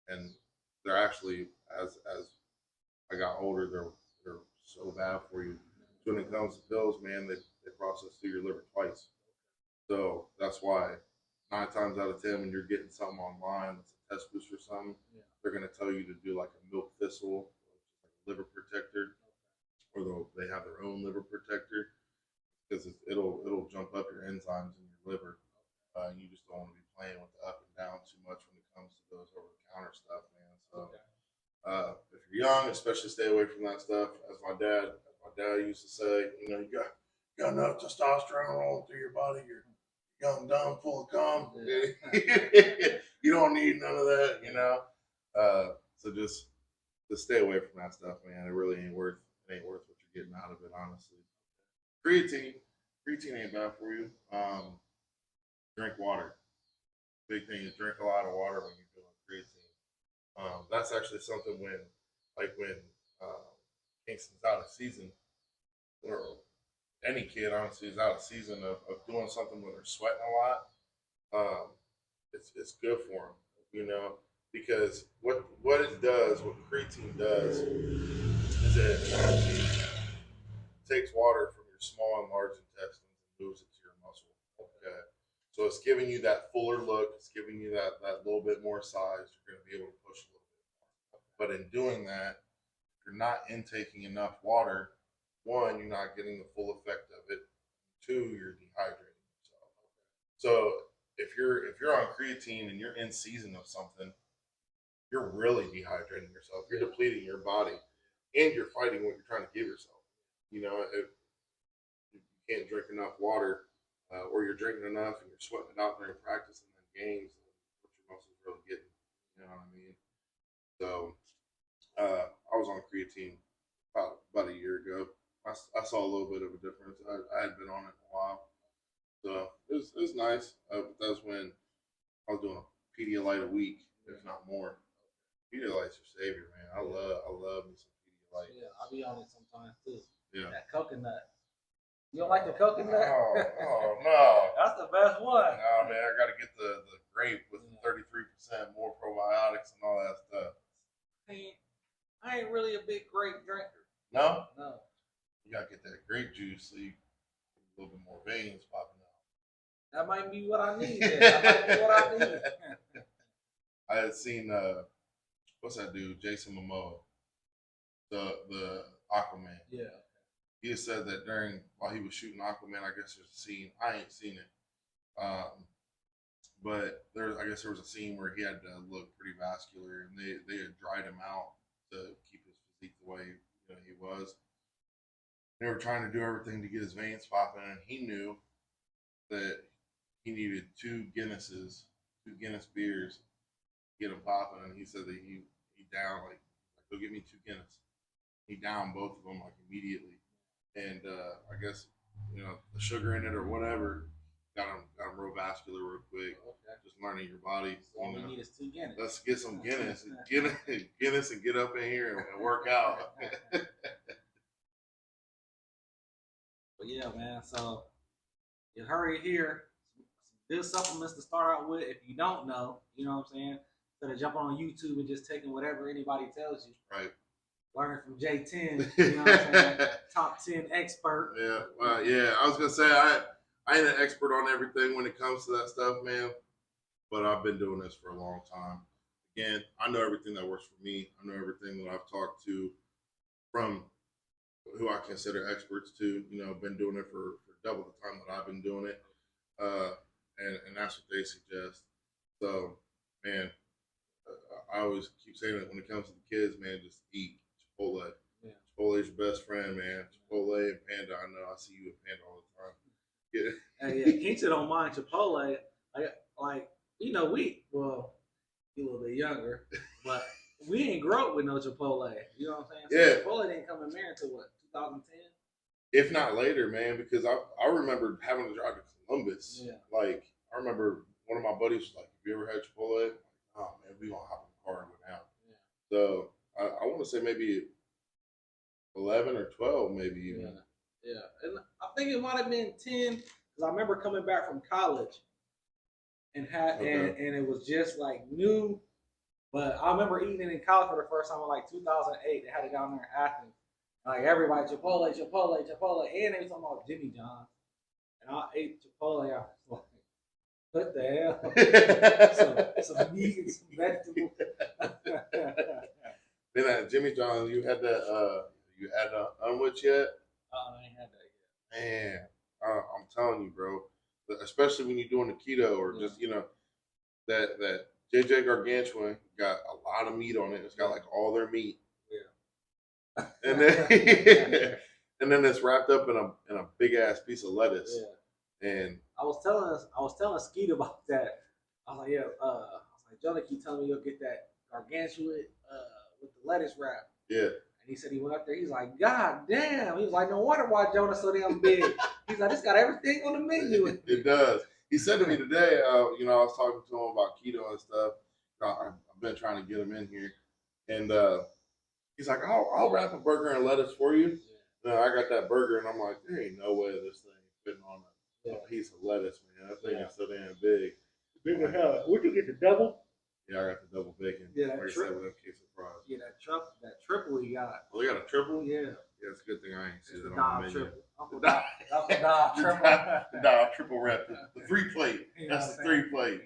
and they're actually as I got older, they're so bad for you. So when it comes to pills, man, they process through your liver twice. So that's why 9 times out of 10, when you're getting something online that's a test booster or something, they're gonna tell you to do like a milk thistle, like a liver protector, or they have their own liver protector because it'll jump up your enzymes in your liver. You just don't want to be playing with the up and down too much when it comes to those over the counter stuff, man. So if you're young, especially stay away from that stuff. As my dad used to say, you got enough testosterone rolling through your body. You're young, dumb, full of cum. You don't need none of that. So just stay away from that stuff, man. It really ain't worth what you're getting out of it, honestly. creatine ain't bad for you. Drink water. Big thing is drink a lot of water when you're doing creatine. That's actually something when Kingston's out of season, or any kid honestly is out of season of doing something when they're sweating a lot. It's good for them, because what it does, what creatine does, is it takes water from your small and large intestines and moves it to your muscle. Okay. So it's giving you that fuller look. It's giving you that little bit more size. You're going to be able to push a little bit more. But in doing that, if you're not intaking enough water, one, you're not getting the full effect of it. Two, you're dehydrating yourself. So if you're on creatine and you're in season of something, you're really dehydrating yourself. You're depleting your body, and you're fighting what you're trying to give yourself. If you can't drink enough water, or you're drinking enough and you're sweating it out during practice and then games, what your muscles really getting. You know what I mean? So I was on creatine about a year ago. I saw a little bit of a difference. I had been on it a while, so it was nice. But that was when I was doing a Pedialyte a week, if not more. Pedialyte's your savior, man. I love me some Pedialyte. Yeah, I'll be on it sometimes too. Yeah. That coconut. You don't like the coconut? Oh no. That's the best one. No, man, I got to get the grape with 33% more probiotics and all that stuff. I ain't really a big grape drinker. No? No. You got to get that grape juice so you get a little bit more veins popping out. That might be what I need. That might be what I need. I had seen, what's that dude? Jason Momoa, the Aquaman. Yeah. He had said that while he was shooting Aquaman, I guess there's a scene. I ain't seen it. But I guess there was a scene where he had to look pretty vascular, and they had dried him out to keep his physique the way he was. They were trying to do everything to get his veins popping, and he knew that he needed two Guinness beers to get him popping, and he said that he downed like go get me two Guinness. He downed both of them like immediately, and I guess the sugar in it or whatever got him real vascular real quick. Okay. Just learning your body. So all we need is two Guinness. Let's get some Guinness, Guinness, and get up in here and work out. But yeah, man. So you heard it here. Some good supplements to start out with. If you don't know, you know what I'm saying? Instead of jumping on YouTube and just taking whatever anybody tells you. Right. Learning from J10, you know what I'm saying? Top 10 expert. Yeah, well, yeah. I was gonna say I ain't an expert on everything when it comes to that stuff, man. But I've been doing this for a long time. Again, I know everything that works for me. I know everything that I've talked to from who I consider experts to. Been doing it for double the time that I've been doing it, and that's what they suggest. So, man, I always keep saying it when it comes to the kids, man. Just eat Chipotle. Yeah. Chipotle is your best friend, man. Chipotle and Panda. I know. I see you at Panda all the time. Yeah. Hey, yeah, Kingston don't mind Chipotle. Like you a little bit younger, but we ain't grow up with no Chipotle. You know what I'm saying? So yeah. Chipotle didn't come in there until what, 2010? If not later, man, because I remember having to drive to Columbus. Yeah. Like, I remember one of my buddies was like, "Have you ever had Chipotle?" I'm like, "Oh man, we gonna hop in the car and go down." Yeah. So I want to say maybe 11 or 12, maybe even. Yeah, and I think it might have been 10 because I remember coming back from college and and it was just like new. But I remember eating it in college for the first time in like 2008. They had it down there in Athens. Like everybody, Chipotle, and they were talking about Jimmy John's. And I ate Chipotle. I was like, what the hell? some meat and some vegetables. Then at Jimmy John's, you had that unwich yet? I ain't had that yet. Man, I'm telling you, bro. Especially when you're doing the keto or just that JJ Gargantuan got a lot of meat on it. It's got like all their meat. Yeah. And then and then it's wrapped up in a big ass piece of lettuce. Yeah. And I was telling Skeet about that. I was like, yeah, I was like, Jonah keep telling me you'll get that gargantuan with the lettuce wrap. Yeah. And he said he went up there. He's like, God damn. He was like, no wonder why Jonah's so damn big. He's like, it's got everything on the menu. It does. He said to me today, you know, I was talking to him about keto and stuff. I've been trying to get him in here, and he's like, I'll wrap a burger and lettuce for you. Yeah. I got that burger, and I'm like, there ain't no way this thing fitting on a piece of lettuce, man. That thing is so damn big. Big as hell. Would you get the double? Yeah, I got the double bacon. Yeah, like I said, with that case of fries. Yeah, that triple you got. Oh, you got a triple? Yeah. Yeah, it's a good thing I ain't seen that The on the menu. triple. Uncle triple. Triple rep. The 3 plate. That's the 3 plate.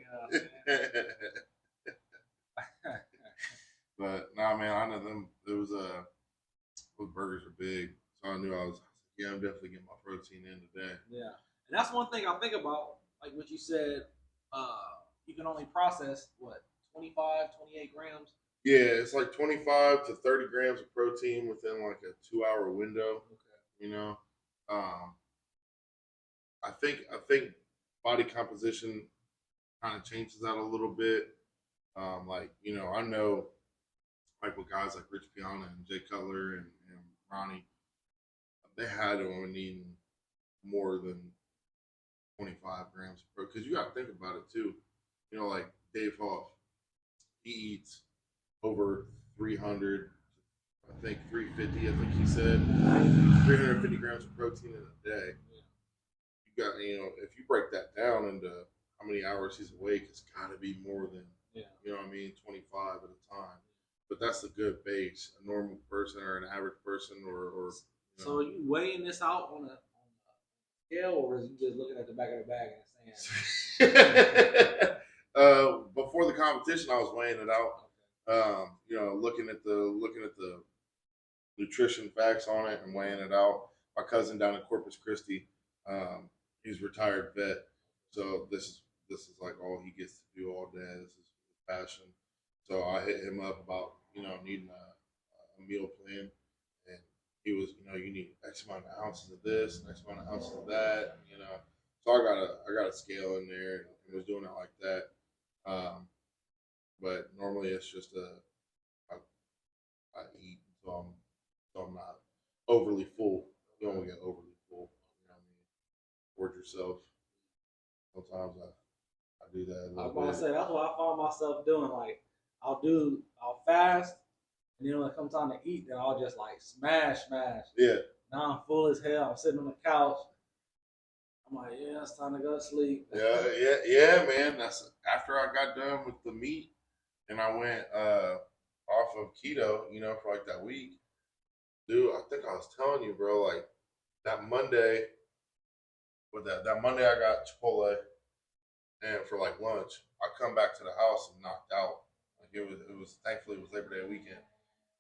But nah, man, I know them. It was those burgers are big, so I knew I'm definitely getting my protein in today. Yeah, and that's one thing I think about, like what you said. You can only process what 25, 28 grams. Yeah, it's like 25 to 30 grams of protein within like a 2-hour window. Okay. You know, I think body composition kind of changes that a little bit. Like, you know, I know like with guys like Rich Piana and Jay Cutler and Ronnie, they had to only need more than 25 grams of protein. Because you got to think about it too. You know, like Dave Hoff, he eats over 300, I think 350, I think he said, 350 grams of protein in a day. You got, you know, if you break that down into how many hours he's awake, it's got to be more than, you know what I mean, 25 at a time. But that's a good base. A normal person or an average person, or you know. So are you weighing this out on a scale, or is you just looking at the back of the bag and saying? Before the competition, I was weighing it out. You know, looking at the nutrition facts on it and weighing it out. My cousin down in Corpus Christi, he's a retired vet, so this is like all he gets to do all day. This is his passion. So I hit him up about, you know, needing a meal plan, and he was, you know, you need X amount of ounces of this, X amount of ounces of that, you know. So I got a scale in there and was doing it like that. But normally it's just I eat until I'm not overly full. You don't want to get overly full. You know what I mean? Force yourself. Sometimes I do that. I was about to say that's what I found myself doing. Like I'll fast, and then when it comes time to eat, then I'll just like smash. Yeah. Now I'm full as hell. I'm sitting on the couch. I'm like, yeah, it's time to go to sleep. Yeah, man. That's after I got done with the meat, and I went off of keto, you know, for like that week. Dude, I think I was telling you, bro, like that Monday, that Monday I got Chipotle, and for like lunch, I come back to the house and knocked out. Like it was thankfully it was Labor Day weekend,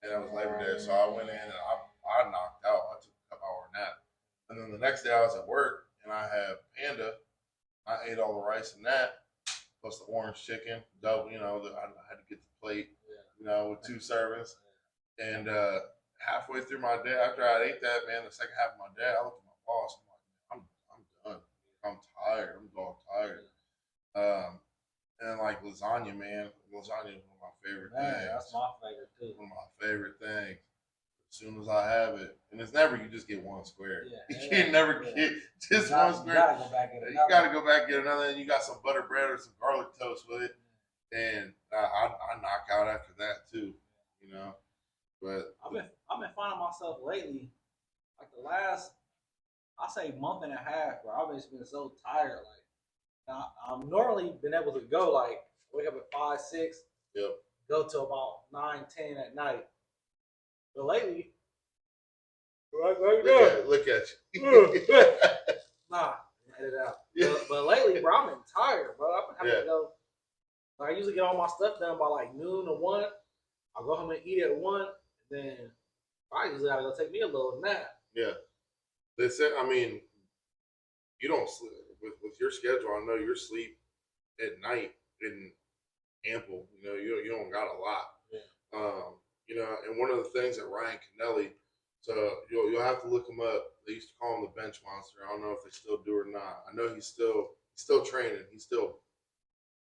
and it was Labor Day, so I went in and I knocked out. I took a couple hour nap, and then the next day I was at work and I had Panda. I ate all the rice and that, plus the orange chicken, double. You know, I had to get the plate, you know, with 2 servings, and halfway through my day, after I ate that, man, the second half of my day, I looked at my boss. I'm like, I'm done. I'm tired. I'm dog tired. And like lasagna, man. Lasagna is one of my favorite things. That's my favorite too. One of my favorite things. As soon as I have it, and it's never you just get one square. You can never get just one square. You gotta go back and get another. You gotta go back and get another, and you got some butter bread or some garlic toast with it, and I knock out after that too. You know, but I've been finding myself lately, like the last, I say month and a half, where I've just been so tired. Like I've normally been able to go like wake up at 5, 6, go to about 9, 10 at night. But lately, look at you. Nah, edit it out. But lately, bro, I've been tired, bro. I've been having to go. Like, I usually get all my stuff done by like noon or 1. I'll go home and eat at 1. Then I usually gotta go take me a little nap. Yeah. They said, I mean, you don't sleep with your schedule. I know your sleep at night isn't ample. You know, you don't got a lot. Yeah. You know, and one of the things that Ryan Kennelly, so you'll have to look him up. They used to call him the bench monster. I don't know if they still do or not. I know he's still training. He's still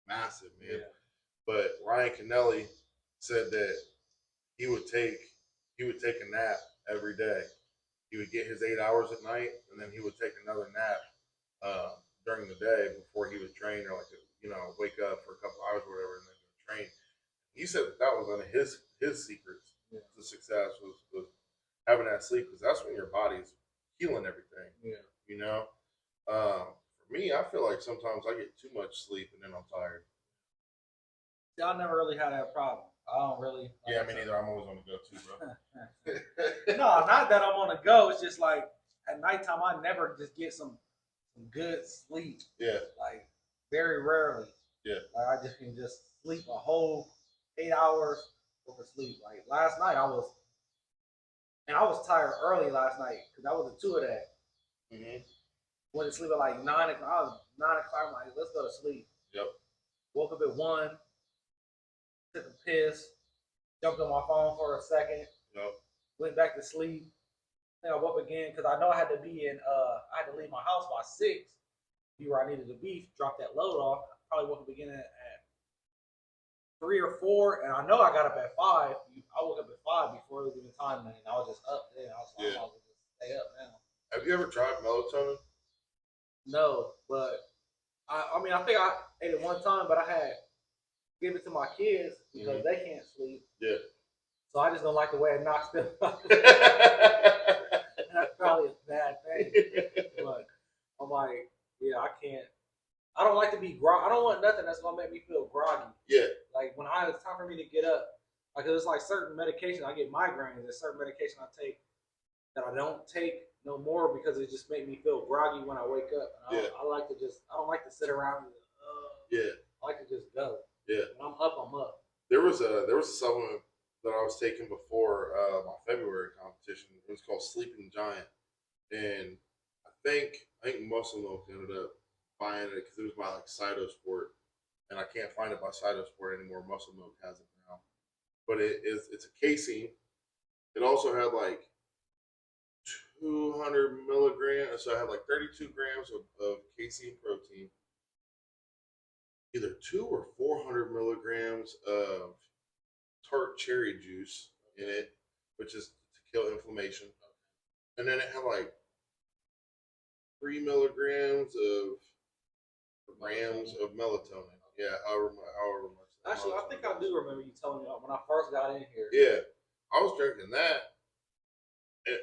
massive, man. Yeah. But Ryan Kennelly said that he would take he would take a nap every day. He would get his 8 hours at night, and then he would take another nap during the day before he would train, or like wake up for a couple hours or whatever, and then go train. He said that was one of his secrets to success was having that sleep, because that's when your body's healing everything. Yeah. You know, for me, I feel like sometimes I get too much sleep and then I'm tired. See, I never really had that problem. I don't really. Yeah, me neither. I'm always on the go too, bro. No, not that I'm on the go. It's just like at nighttime, I never just get some good sleep. Yeah. Like very rarely. Yeah. Like I just can just sleep a whole 8 hours worth of sleep. Like last night, I was tired early last night because I was at 2 of that. Mm-hmm. Went to sleep at like 9 o'clock. I was 9 o'clock. I'm like, let's go to sleep. Yep. Woke up at 1. Took a piss. Jumped on my phone for a second. Yep. Went back to sleep. Then I woke up again because I know I had to be in. I had to leave my house by 6. Be where I needed to be. Drop that load off. I probably woke up again at 3 or 4, and I know I got up at 5. I woke up at 5 before it was even time, and I was just up then. I was like, yeah. I was just stay up now. Have you ever tried melatonin? No, but I mean, I think I ate it one time, but I had give it to my kids because they can't sleep. Yeah. So I just don't like the way it knocks them out. That's probably a bad thing. But I'm like, yeah, I can't. I don't like to be groggy. I don't want nothing that's gonna make me feel groggy. Yeah. Like when it's time for me to get up, like there's like certain medication. I get migraines. There's certain medication I take that I don't take no more because it just make me feel groggy when I wake up. And I like to just. I don't like to sit around. And, yeah. I like to just go. Yeah. When I'm up, I'm up. There was a supplement that I was taking before my February competition. It was called Sleeping Giant, and I think Muscle Milk ended up buying it because it was by like Cytosport, and I can't find it by Cytosport anymore. Muscle Milk has it now, but it's a casein. It also had like 200 milligrams, so I had like 32 grams of casein protein, either 200 or 400 milligrams of tart cherry juice in it, which is to kill inflammation. And then it had like 3 milligrams of melatonin. Yeah, however much. Actually, I think I do remember you telling me when I first got in here. Yeah, I was drinking that,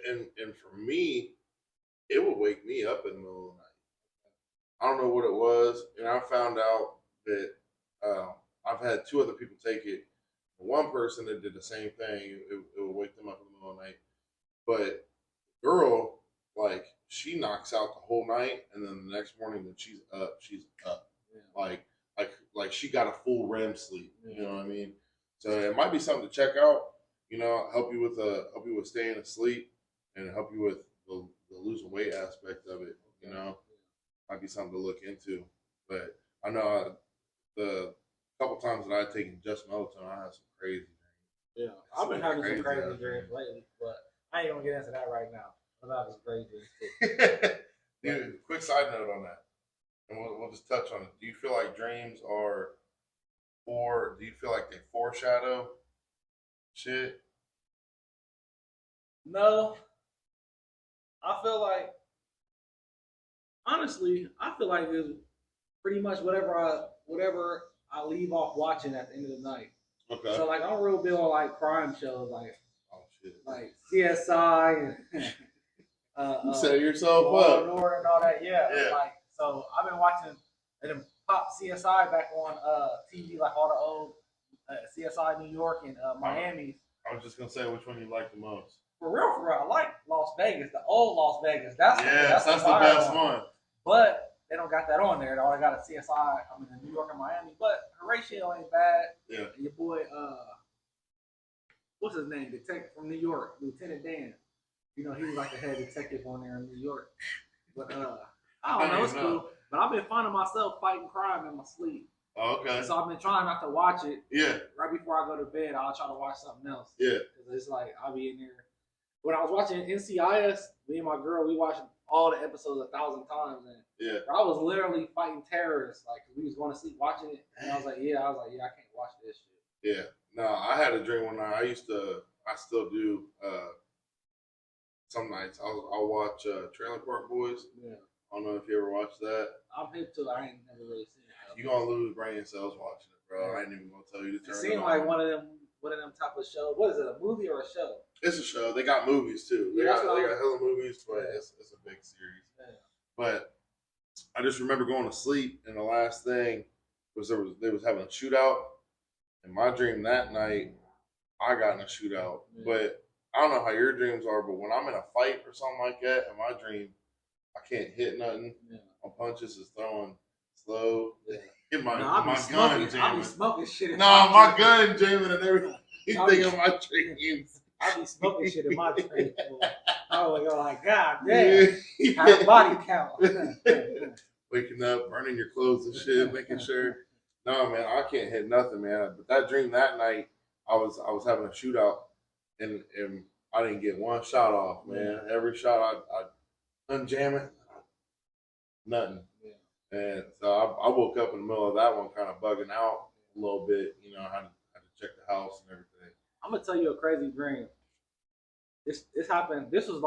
and for me, it would wake me up in the middle of the night. I don't know what it was, and I found out that I've had 2 other people take it. One person that did the same thing, it would wake them up in the middle of the night. But the girl, like, she knocks out the whole night, and then the next morning when she's up. Yeah. Like she got a full REM sleep. Yeah. You know what I mean? So it might be something to check out. Help you with staying asleep, and help you with the losing weight aspect of it. Might be something to look into. But I know the couple times that I've taken just melatonin, I had some crazy dreams. Yeah, I've been having some crazy dreams lately, but I ain't gonna get into that right now. I'm having some crazy dreams. Dude, quick side note on that, and we'll just touch on it. Do you feel like dreams do you feel like they foreshadow shit? No, I feel like honestly, I feel like it's pretty much whatever I leave off watching at the end of the night. Okay. So like I'm real big on like crime shows, like shit, like CSI and you set yourself up and all that. Yeah. Like so, I've been watching and pop CSI back on TV, like all the old CSI New York and Miami. I was just gonna say which one you like the most. For real, I like Las Vegas, the old Las Vegas. That's the best one. But they don't got that on there. They only got a CSI. I mean, in New York and Miami. But Horatio ain't bad. Yeah. And your boy, what's his name? Detective from New York, Lieutenant Dan. He was like the head detective on there in New York. But I don't know, it's cool. But I've been finding myself fighting crime in my sleep. Oh, okay. So I've been trying not to watch it. Yeah. Right before I go to bed, I'll try to watch something else. Yeah. Because it's like I'll be in there. When I was watching NCIS, me and my girl, we watched all the episodes 1,000 times, and I was literally fighting terrorists. Like we was going to sleep watching it, and I was like, I can't watch this shit. Yeah. No, I had a dream one night. I still do. Some nights I'll watch Trailer Park Boys. Yeah. I don't know if you ever watched that. I'm hip to it. I ain't never really seen it. You gonna lose brain cells watching it, bro. I ain't even gonna tell you to turn it it seemed on. like one of them type of shows. What is it? A movie or a show? It's a show. They got movies too. They got hella movies, but it's a big series. Yeah. But I just remember going to sleep, and the last thing was they was having a shootout. In my dream that night, I got in a shootout. Yeah. But I don't know how your dreams are, but when I'm in a fight or something like that, in my dream, I can't hit nothing. Yeah. My punches is throwing slow. Yeah. Hit my gun jamming. I be smoking shit. My gun jamming and everything. You think of my dreams. I be smoking shit in my dreams. I was like, God damn. Have a body count. Waking up, burning your clothes and shit, making sure. No, man, I can't hit nothing, man. But that dream that night, I was having a shootout, and I didn't get one shot off, man. Every shot I unjam it, nothing. Yeah. And so I woke up in the middle of that one, kind of bugging out a little bit. You know, I had to check the house and everything. I'm gonna tell you a crazy dream. This happened. This was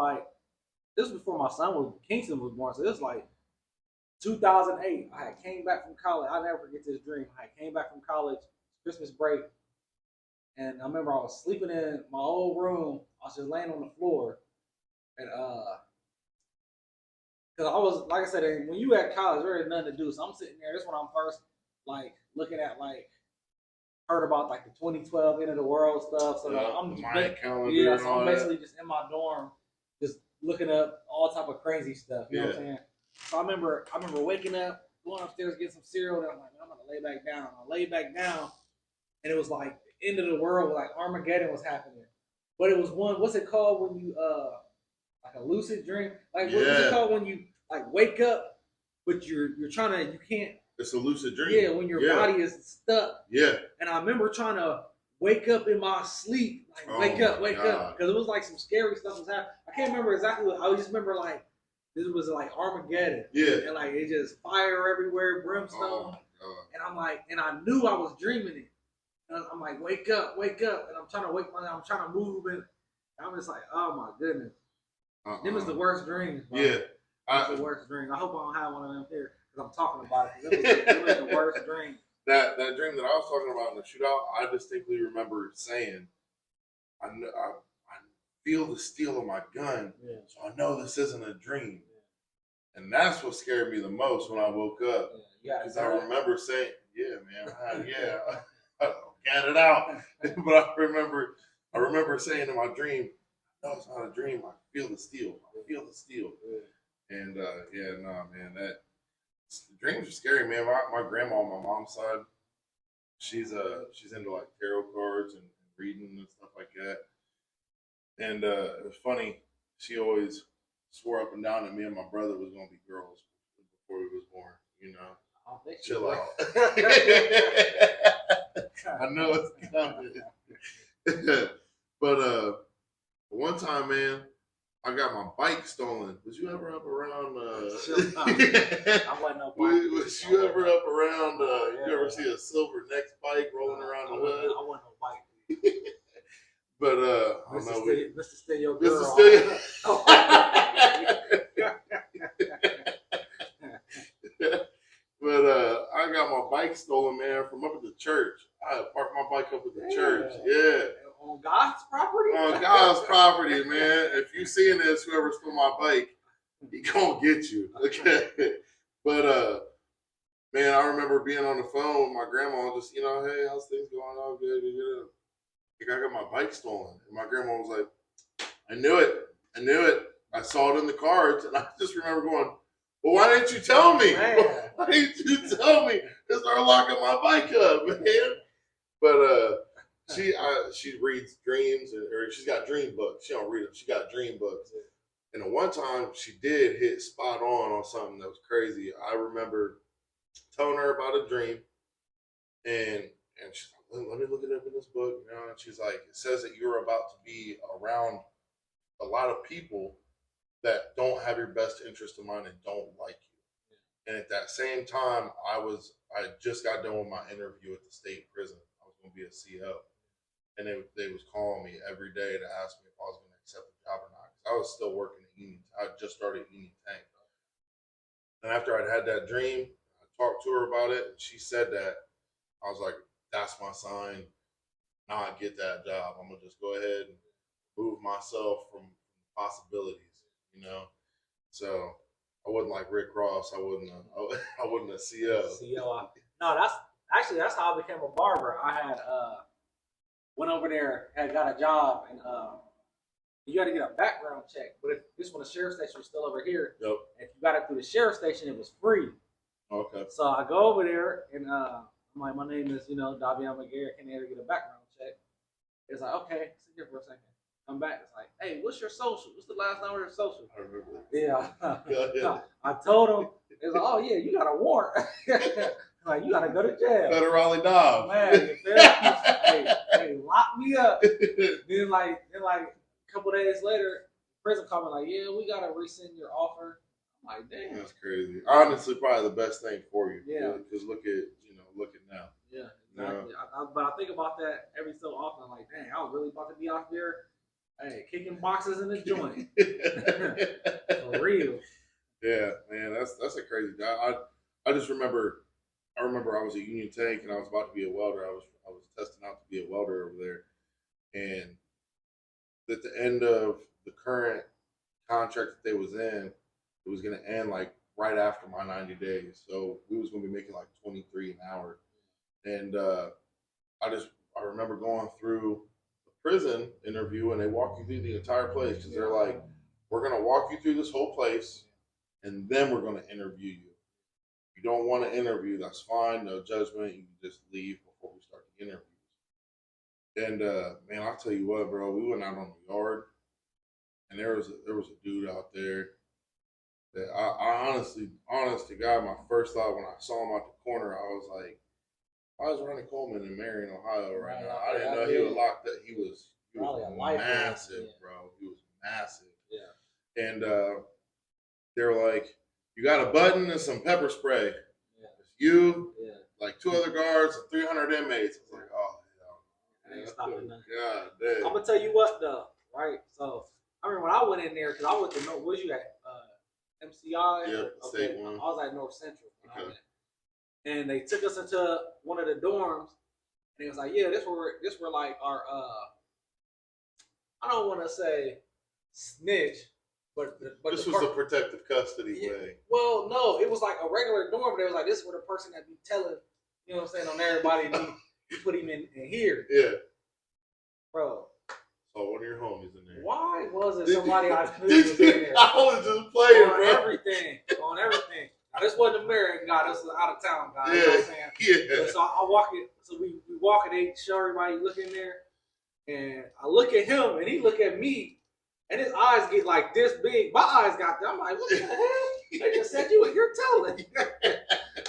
before my son Kingston was born. So this was like 2008. I had came back from college. I'll never forget this dream. I came back from college, Christmas break, and I remember I was sleeping in my old room. I was just laying on the floor, and because I was, like I said, when you at college, there ain't nothing to do. So I'm sitting there. This is when I'm first like looking at heard about like the 2012 end of the world stuff. So I'm basically just in my dorm, just looking up all type of crazy stuff. You know what I'm saying? So I remember waking up, going upstairs, getting some cereal, and I'm like, I'm gonna lay back down. I lay back down, and it was like the end of the world, like Armageddon was happening. But it was what's it called when you like a lucid dream? Like what's it called when you like wake up, but you're trying to, you can't. It's a lucid dream. Yeah, when your body is stuck. Yeah. And I remember trying to wake up in my sleep, like wake up, because it was like some scary stuff was happening. I can't remember exactly what. I just remember like this was like Armageddon. Yeah. And like it just fire everywhere, brimstone. And I'm like, and I knew I was dreaming it. And I'm like, wake up, and I'm trying to move, and I'm just like, oh my goodness. Them is the worst dreams. Bro. Yeah. It's the worst dream. I hope I don't have one of them here. I'm talking about it. It was the worst dream. That dream that I was talking about in the shootout, I distinctly remember saying, I feel the steel of my gun, so I know this isn't a dream. Yeah. And that's what scared me the most when I woke up. Because I remember saying, yeah, man, I got it out. But I remember saying in my dream, no, it's not a dream. I feel the steel. Yeah. And man, the dreams are scary, man. My grandma on my mom's side, she's into like tarot cards and reading and stuff like that. And it was funny. She always swore up and down that me and my brother was gonna be girls before we was born. You know, chill out. I know it's coming. But one time, man, I got my bike stolen. Was you ever up around? I wasn't no bike. Was you ever up around? You ever see a silver next bike rolling around the hood? I wasn't no bike. But I don't know. Mr. Stay your girl. Mr. Stay. But I got my bike stolen, man, from up at the church. I had parked my bike up at the church. Yeah. On God's property? On God's property, man. If you seeing this, whoever stole my bike, he gonna get you. Okay. But man, I remember being on the phone with my grandma, just, hey, how's things going? All good. I got my bike stolen. And my grandma was like, I knew it. I saw it in the cards, and I just remember going, well, why didn't you tell me? Why didn't you tell me? They started locking my bike up, man. But she reads dreams, or she's got dream books. She don't read them. She got dream books. And the one time she did hit spot on something that was crazy. I remember telling her about a dream, and she's like, let me look it up in this book. And she's like, it says that you're about to be around a lot of people that don't have your best interest in mind and don't like you. And at that same time, I just got done with my interview at the state prison. I was going to be a CO. And they was calling me every day to ask me if I was going to accept the job or not. Because I was still working at Union. I just started Union Tank. And after I'd had that dream, I talked to her about it, and she said that. I was like, that's my sign. Now I get that job. I'm going to just go ahead and remove myself from possibilities, you know? So I wasn't like Rick Ross. I wasn't a CO. No, that's how I became a barber. I had went over there, had got a job, and you got to get a background check. But if this one, the sheriff station was still over here. Yep. If you got it through the sheriff station, it was free. Okay. So I go over there, and I'm like, my name is, Davion McGarrett. Can I ever get a background check? It's like, okay, sit here for a second. Come back. It's like, hey, what's your social? What's the last number of your social? I remember. Yeah. I told him, it's like, oh yeah, you got a warrant. Like, you gotta go to jail. Federally dog. Man, hey, lock me up. then like a couple days later, prison called me like, yeah, we gotta rescind your offer. I'm like, damn. That's crazy. Honestly, probably the best thing for you. Yeah. Because look at now. Yeah, exactly. But I think about that every so often. Like, dang, I was really about to be out there, hey, kicking boxes in the joint. For real. Yeah, man, that's a crazy job. I just remember. I was at Union Tank and I was about to be a welder. I was testing out to be a welder over there, and at the end of the current contract that they was in, it was going to end like right after my 90 days. So we was going to be making like 23 an hour, and I remember going through the prison interview and they walk you through the entire place because they're like, we're going to walk you through this whole place, and then we're going to interview you. If you don't want to interview, that's fine. No judgment. You can just leave before we start the interviews. And man, I'll tell you what, bro. We went out on the yard, and there was a dude out there that I honest to God, my first thought when I saw him out the corner, I was like, why is Ronnie Coleman in Marion, Ohio right now? I didn't know he was locked up. He was massive, bro. He was massive. Yeah. And they were like, you got a button and some pepper spray. Yeah. It's you, like 2 other guards, and 300 inmates. I was like, oh, I ain't stopping nothing. God damn. I'm gonna tell you what though, right? So I remember when I went in there because I went to where's you at? MCI. Yep, State One. I was at North Central. Okay. And they took us into one of the dorms, and it was like, yeah, this were like our I don't want to say snitch. But this was a protective custody way. Well, no, it was like a regular dorm, but it was like this was the person that be telling, you know what I'm saying, on everybody, and you put him in here. Yeah. Bro. So one of your homies in there. Why was it somebody I knew was in there? I was just playing, on bro. On everything. Now, this wasn't a American guy, this was out of town guy. Yeah. You know what I'm saying? Yeah. So I walk it, so we walk and they show everybody look in there, and I look at him and he look at me. And his eyes get like this big. My eyes got there. I'm like, what the hell? They just said you're telling.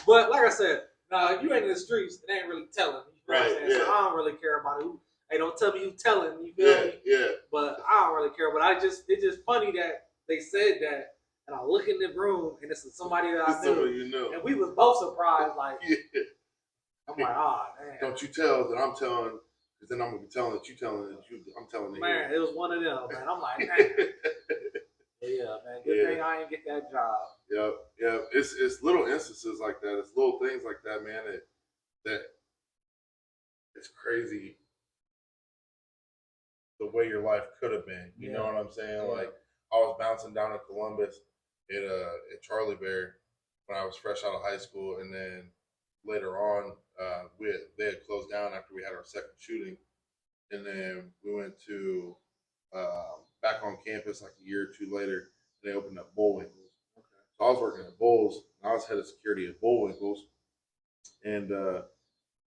But like I said, if you ain't in the streets, it ain't really telling. You know what I'm saying? Yeah. So I don't really care about it. Hey, don't tell me you telling. You feel me? Yeah. But I don't really care. But it's just funny that they said that. And I look in the room and it's somebody that I knew. You know. And we was both surprised. Like, I'm like, damn. Don't you tell that I'm telling. Because then I'm going to be telling that you telling that I'm telling that man, it was one of them, man. I'm like, man. Yeah, man. Good thing I ain't get that job. Yeah. It's little instances like that. It's little things like that, man, that it's crazy the way your life could have been. You know what I'm saying? Yeah. Like, I was bouncing down in Columbus at Charlie Bear when I was fresh out of high school, and then later on, they had closed down after we had our second shooting, and then we went to back on campus like a year or two later, and they opened up Bullwinkles. Okay. So I was working at Bulls, and I was head of security at Bullwinkles, and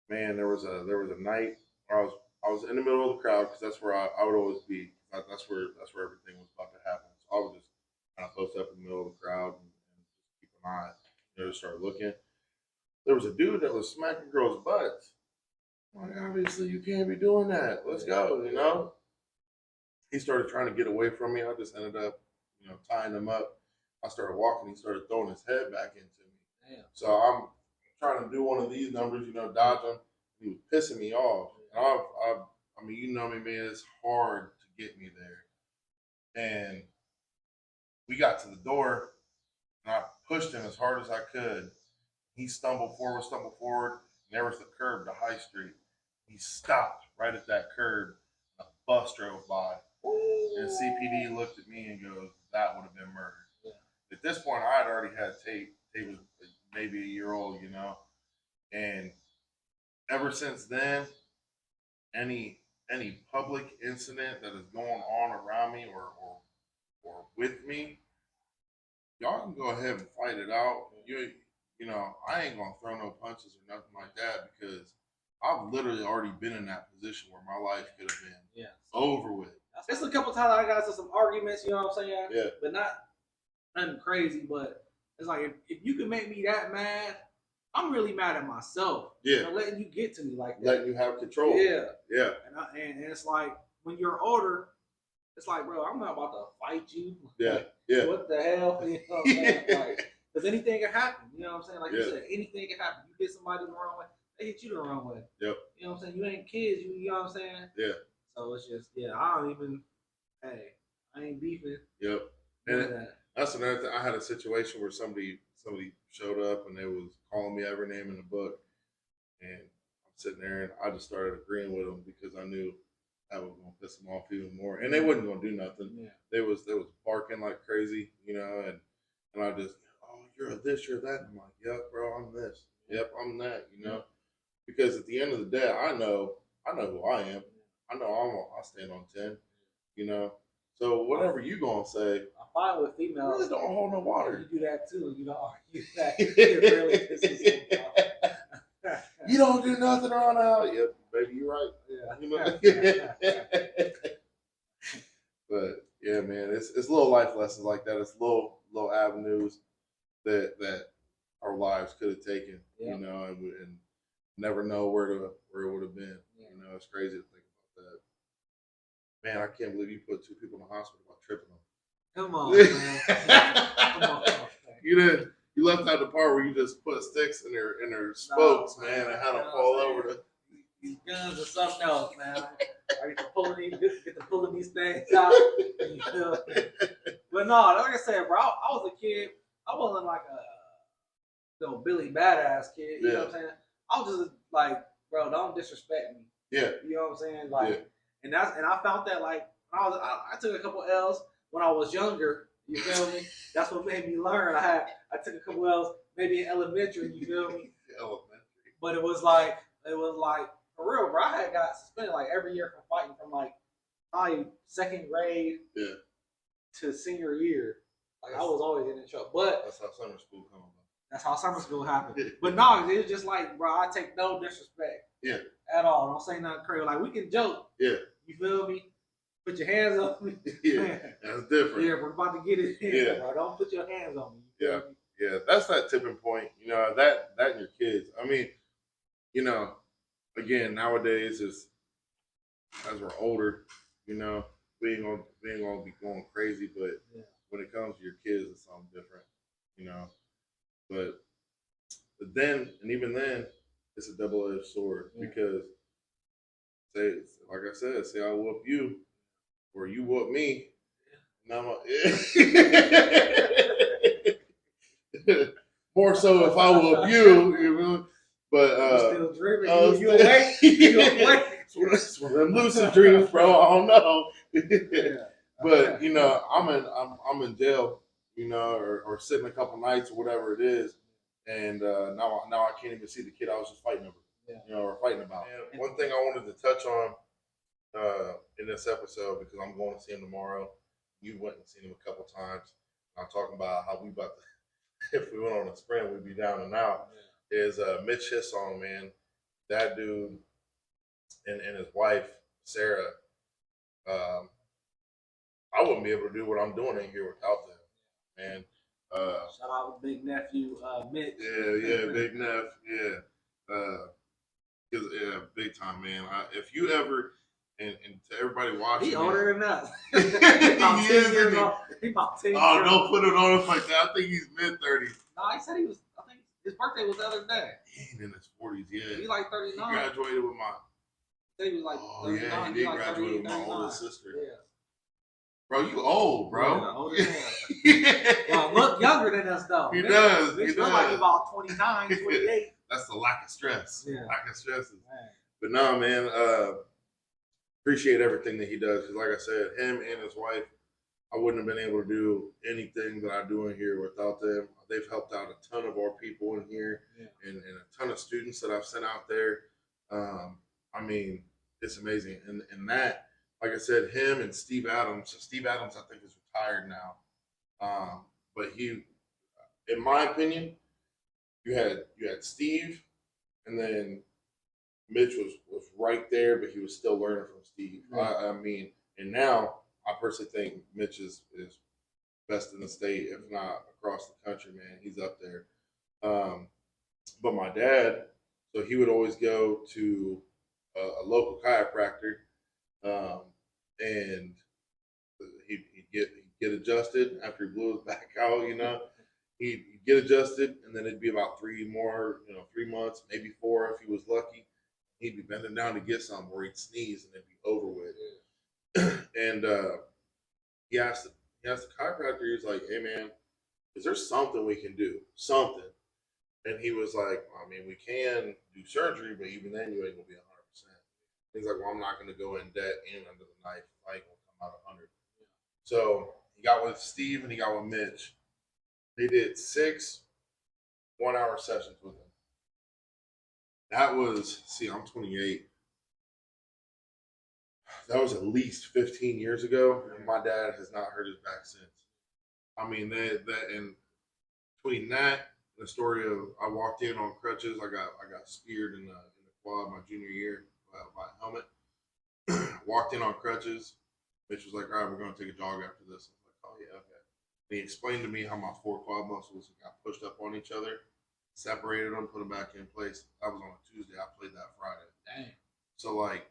man, there was a night where I was in the middle of the crowd because that's where I would always be. That's where everything was about to happen. So I would just kind of post up in the middle of the crowd and keep an eye, just start looking. There was a dude that was smacking girls' butts. I'm like, obviously you can't be doing that. Let's go, you know? He started trying to get away from me. I just ended up, tying him up. I started walking. He started throwing his head back into me. Damn. So I'm trying to do one of these numbers, dodge him. He was pissing me off. And I mean, you know me, man. It's hard to get me there. And we got to the door, and I pushed him as hard as I could. He stumbled forward, and there was the curb to High Street. He stopped right at that curb. A bus drove by. And CPD looked at me and goes, that would have been murder. Yeah. At this point, I had already had Tate. Tate was maybe a year old, you know. And ever since then, any public incident that is going on around me or with me, y'all can go ahead and fight it out. You know, I ain't gonna throw no punches or nothing like that because I've literally already been in that position where my life could have been over with. It's a couple times I got into some arguments, you know what I'm saying? Yeah. But not nothing crazy, but it's like if you can make me that mad, I'm really mad at myself. Yeah. You know, letting you get to me like that. Letting you have control. Yeah. Yeah. And it's like when you're older, it's like, bro, I'm not about to fight you. Yeah. Like, yeah. What the hell? You know what I'm saying? Like, because anything can happen. You know what I'm saying? Like you said, anything can happen. You hit somebody the wrong way, they hit you the wrong way. Yep. You know what I'm saying? You ain't kids. You know what I'm saying? Yeah. So it's just, I don't even, I ain't beefing. Yep. And that's another thing. I had a situation where somebody showed up and they was calling me every name in the book, and I'm sitting there and I just started agreeing with them because I knew I was gonna piss them off even more, and they wasn't gonna do nothing. Yeah. They was barking like crazy, you know, and I just, oh, you're this, you're that. And I'm like, yep, bro, I'm this. Yep, I'm that, you know, because at the end of the day, I know who I am. I know I stand on 10, you know. So whatever you gonna say, I find with females, really don't hold no water. You do that too. You don't argue that. It really pisses me off. You don't do nothing around the house. Yep, baby, you're right. Yeah. You know? But yeah, man, it's little life lessons like that. It's little avenues that our lives could have taken, you know, and never know where it would have been. Yeah. You know, it's crazy to think about that. Man, I can't believe you put 2 people in the hospital by tripping them. Come on, man. Come on. You left out the part where you just put sticks in their spokes, man, and had them fall over. These guns are something else, man. I get to pulling these things out. You feel? But no, like I said, bro, I was a kid. I wasn't like a Billy Badass kid. You know what I'm saying? I was just like, bro, don't disrespect me. Yeah. You know what I'm saying? Like, and I found that like I took a couple L's when I was younger. You feel me? That's what made me learn. I took a couple L's maybe in elementary. You feel me? Elementary. But it was like for real, bro. I had got suspended like every year for fighting from like probably 2nd grade to senior year. Like I was always getting in trouble. But that's how summer school comes. That's how summer school happened. But no, it was just like, bro, I take no disrespect. Yeah. At all. Don't say nothing crazy. Like we can joke. Yeah. You feel me? Put your hands on me. Yeah. That's different. Yeah, we're about to get it in, bro. Don't put your hands on me. Yeah. Yeah. That's that tipping point. You know, that and your kids. I mean, you know, again, nowadays as we're older, you know, we ain't gonna be going crazy, but when it comes to your kids, it's something different, you know. But then, and even then, it's a double-edged sword because, like I said, say I whoop you, or you whoop me. Now more so if I whoop you, you know. But still dreaming. You awake? You awake? It's one of them lucid dreams, bro. I don't know. But you know, I'm in jail, you know, or sitting a couple nights or whatever it is, and now I can't even see the kid I was just fighting over, you know, or fighting about. And one thing I wanted to touch on in this episode, because I'm going to see him tomorrow. You went and seen him a couple times. I'm talking about how we about to, if we went on a sprint, we'd be down and out. Is Mitch Hissong, man. That dude and his wife Sarah. I wouldn't be able to do what I'm doing in here without them, man. Shout out to big nephew Mitch. Yeah, big nephew. Big time, man. If you ever and to everybody watching, he older than us. He is. He about 10 years old. Don't put it on him like that. I think he's mid-30s. No, he said he was. I think his birthday was the other day. He ain't in his 40s 40s. Yeah, He like he 39. graduated with my. He was like Oh 39. yeah, he He did like graduate 38, with my 39. oldest sister. Yeah. Bro, you old, bro. Yeah, old as hell. Well, look younger than us though. He does. Mitch He look does. like about 29, 28. That's the lack of stress. Yeah. Lack of stress. Man. But no, man. Appreciate everything that he does. 'Cause like I said, him and his wife, I wouldn't have been able to do anything that I do in here without them. They've helped out a ton of our people in here, and a ton of students that I've sent out there. I mean, it's amazing. And that, like I said, him and Steve Adams. So Steve Adams, I think, is retired now. But he, in my opinion, you had Steve, and then Mitch was right there, but he was still learning from Steve. I mean, and now I personally think Mitch is best in the state, if not across the country. Man, he's up there. But my dad, so he would always go to a local chiropractor, and he'd get adjusted after he blew his back out. You know, he'd get adjusted, and then it'd be about 3 months, maybe 4 if he was lucky. He'd be bending down to get some, or he'd sneeze, and it'd be over with. And he asked the chiropractor, he was like, "Hey man, is there something we can do? Something?" And he was like, "I mean, we can do surgery, but even then, you ain't gonna be 100%." He's like, "Well, I'm not gonna go in debt and under the knife. I ain't gonna come out 100." So he got with Steve and he got with Mitch. They did 6 1-hour sessions with him. That was, see, I'm 28. That was at least 15 years ago, and my dad has not hurt his back since. I mean, that and between that and the story of I walked in on crutches, I got speared in the quad my junior year by a helmet. Walked in on crutches. Mitch was like, "All right, we're going to take a jog after this." I was like, "Oh yeah, okay." And he explained to me how my 4 quad muscles got pushed up on each other, separated them, put them back in place. That was on a Tuesday. I played that Friday. Dang. So like,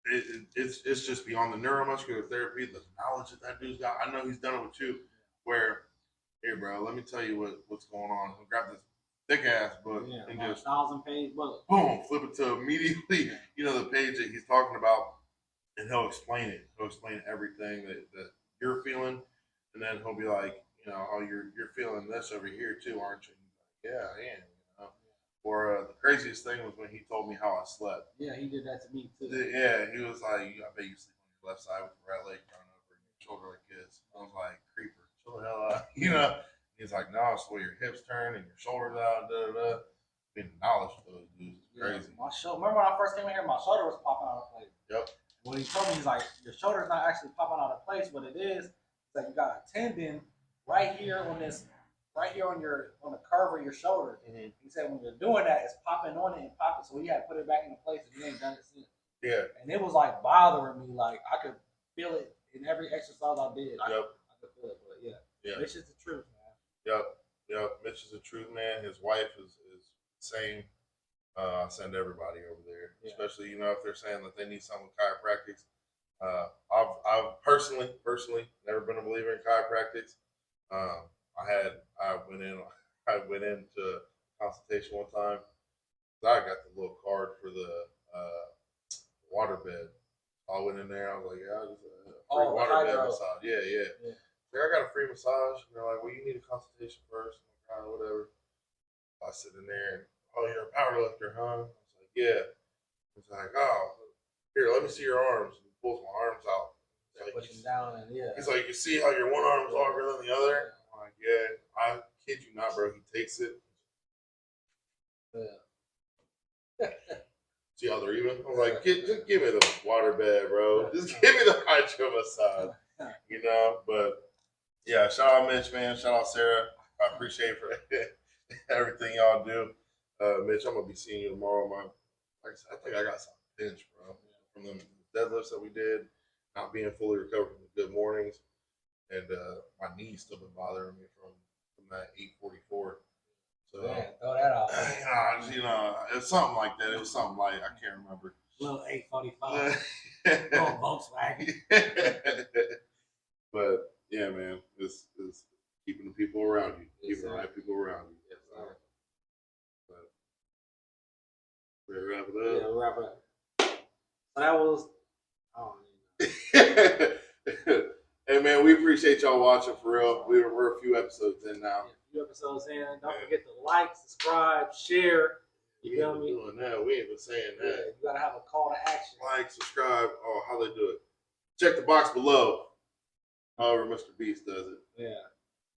it's just beyond the neuromuscular therapy, the knowledge that dude's got. I know he's done it with you. Where, here, bro, let me tell you what's going on. He'll grab this thick ass book and just 1,000-page book. Boom, flip it to immediately, the page that he's talking about, and he'll explain it. He'll explain everything that you're feeling, and then he'll be like, "Oh, you're feeling this over here too, aren't you?" Like, "Yeah, I am." Or the craziest thing was when he told me how I slept. Yeah, he did that to me too. Yeah, he was like, "I bet you sleep on your left side with your right leg thrown over your shoulder like this." I was like, "Creeper, chill the hell out," He's like, "No, it's the way your hips turn and your shoulders out." Da da da. Being knowledge of those dudes is crazy. My shoulder. Remember when I first came in here, my shoulder was popping out of place. Yep. When he told me, he's like, "Your shoulder's not actually popping out of place. What it is, it's like you got a tendon right here on this." Right here on the curve of your shoulder. Mm-hmm. He said when you're doing that, it's popping on it and popping. So he had to put it back into place, and he ain't done it since. Yeah. And it was like bothering me. Like I could feel it in every exercise I did. I could feel it. But yeah. Mitch is the truth, man. Yep. Mitch is the truth, man. His wife is the same. I send everybody over there, especially if they're saying that they need something with chiropractics. I've personally never been a believer in chiropractics. I went into consultation one time. I got the little card for the water bed. I went in there. I was like, "Yeah, just free water bed massage." Yeah. Like, I got a free massage. And they're like, "Well, you need a consultation first." I'm like, whatever. I sit in there and, "Oh, you're a power lifter, huh?" I was like, "Yeah." It's like, "Oh, here, let me see your arms." And he pulls my arms out. Like, pushing down and He's like, "You see how your one arm's longer than the other?" I'm like, "Yeah." I kid you not, bro. He takes it. Yeah. See how they're even? I was like, just give me the water bed, bro. Just give me the hydro massage. But yeah, shout out Mitch, man. Shout out Sarah. I appreciate for everything y'all do. Mitch, I'm gonna be seeing you tomorrow. Like I said, I think I got some pinch, bro, from the deadlifts that we did, not being fully recovered from the good mornings, and my knee's still been bothering me from that 844. So man, throw that out. It's something like that. It was something like I can't remember. Little 845. Little Volkswagen. But yeah, man, it's keeping the people around you, keeping the right people around you. We'll wrap it Yeah, up. we'll wrap it up. So that was, I don't know. Hey man, we appreciate y'all watching for real. We're a few episodes in now. Yeah, a few episodes in. Don't forget to like, subscribe, share. You feel me? Doing that. We ain't been saying that. Yeah, you gotta have a call to action. Like, subscribe. Oh, how they do it? Check the box below. However, Mr. Beast does it. Yeah.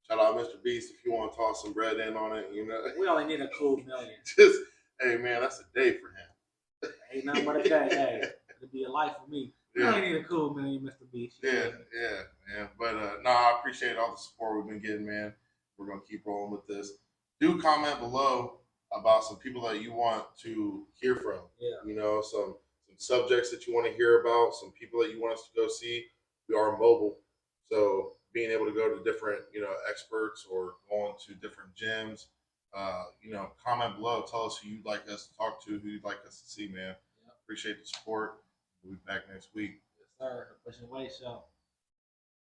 Shout out Mr. Beast if you want to toss some bread in on it. You know, We only need a cool million. just hey man, that's a day for him. Ain't nothing but a day. Hey, it'll be a life for me. We Yeah. only need a cool million, Mr. Beast. Yeah. But no, I appreciate all the support we've been getting, man. We're gonna keep rolling with this. Do comment below about some people that you want to hear from. Yeah. You know, some subjects that you want to hear about, some people that you want us to go see. We are mobile, so being able to go to different, experts or going to different gyms. Comment below. Tell us who you'd like us to talk to, who you'd like us to see, man. Appreciate the support. We'll be back next week. Yes, sir. The Pushing Weight Show.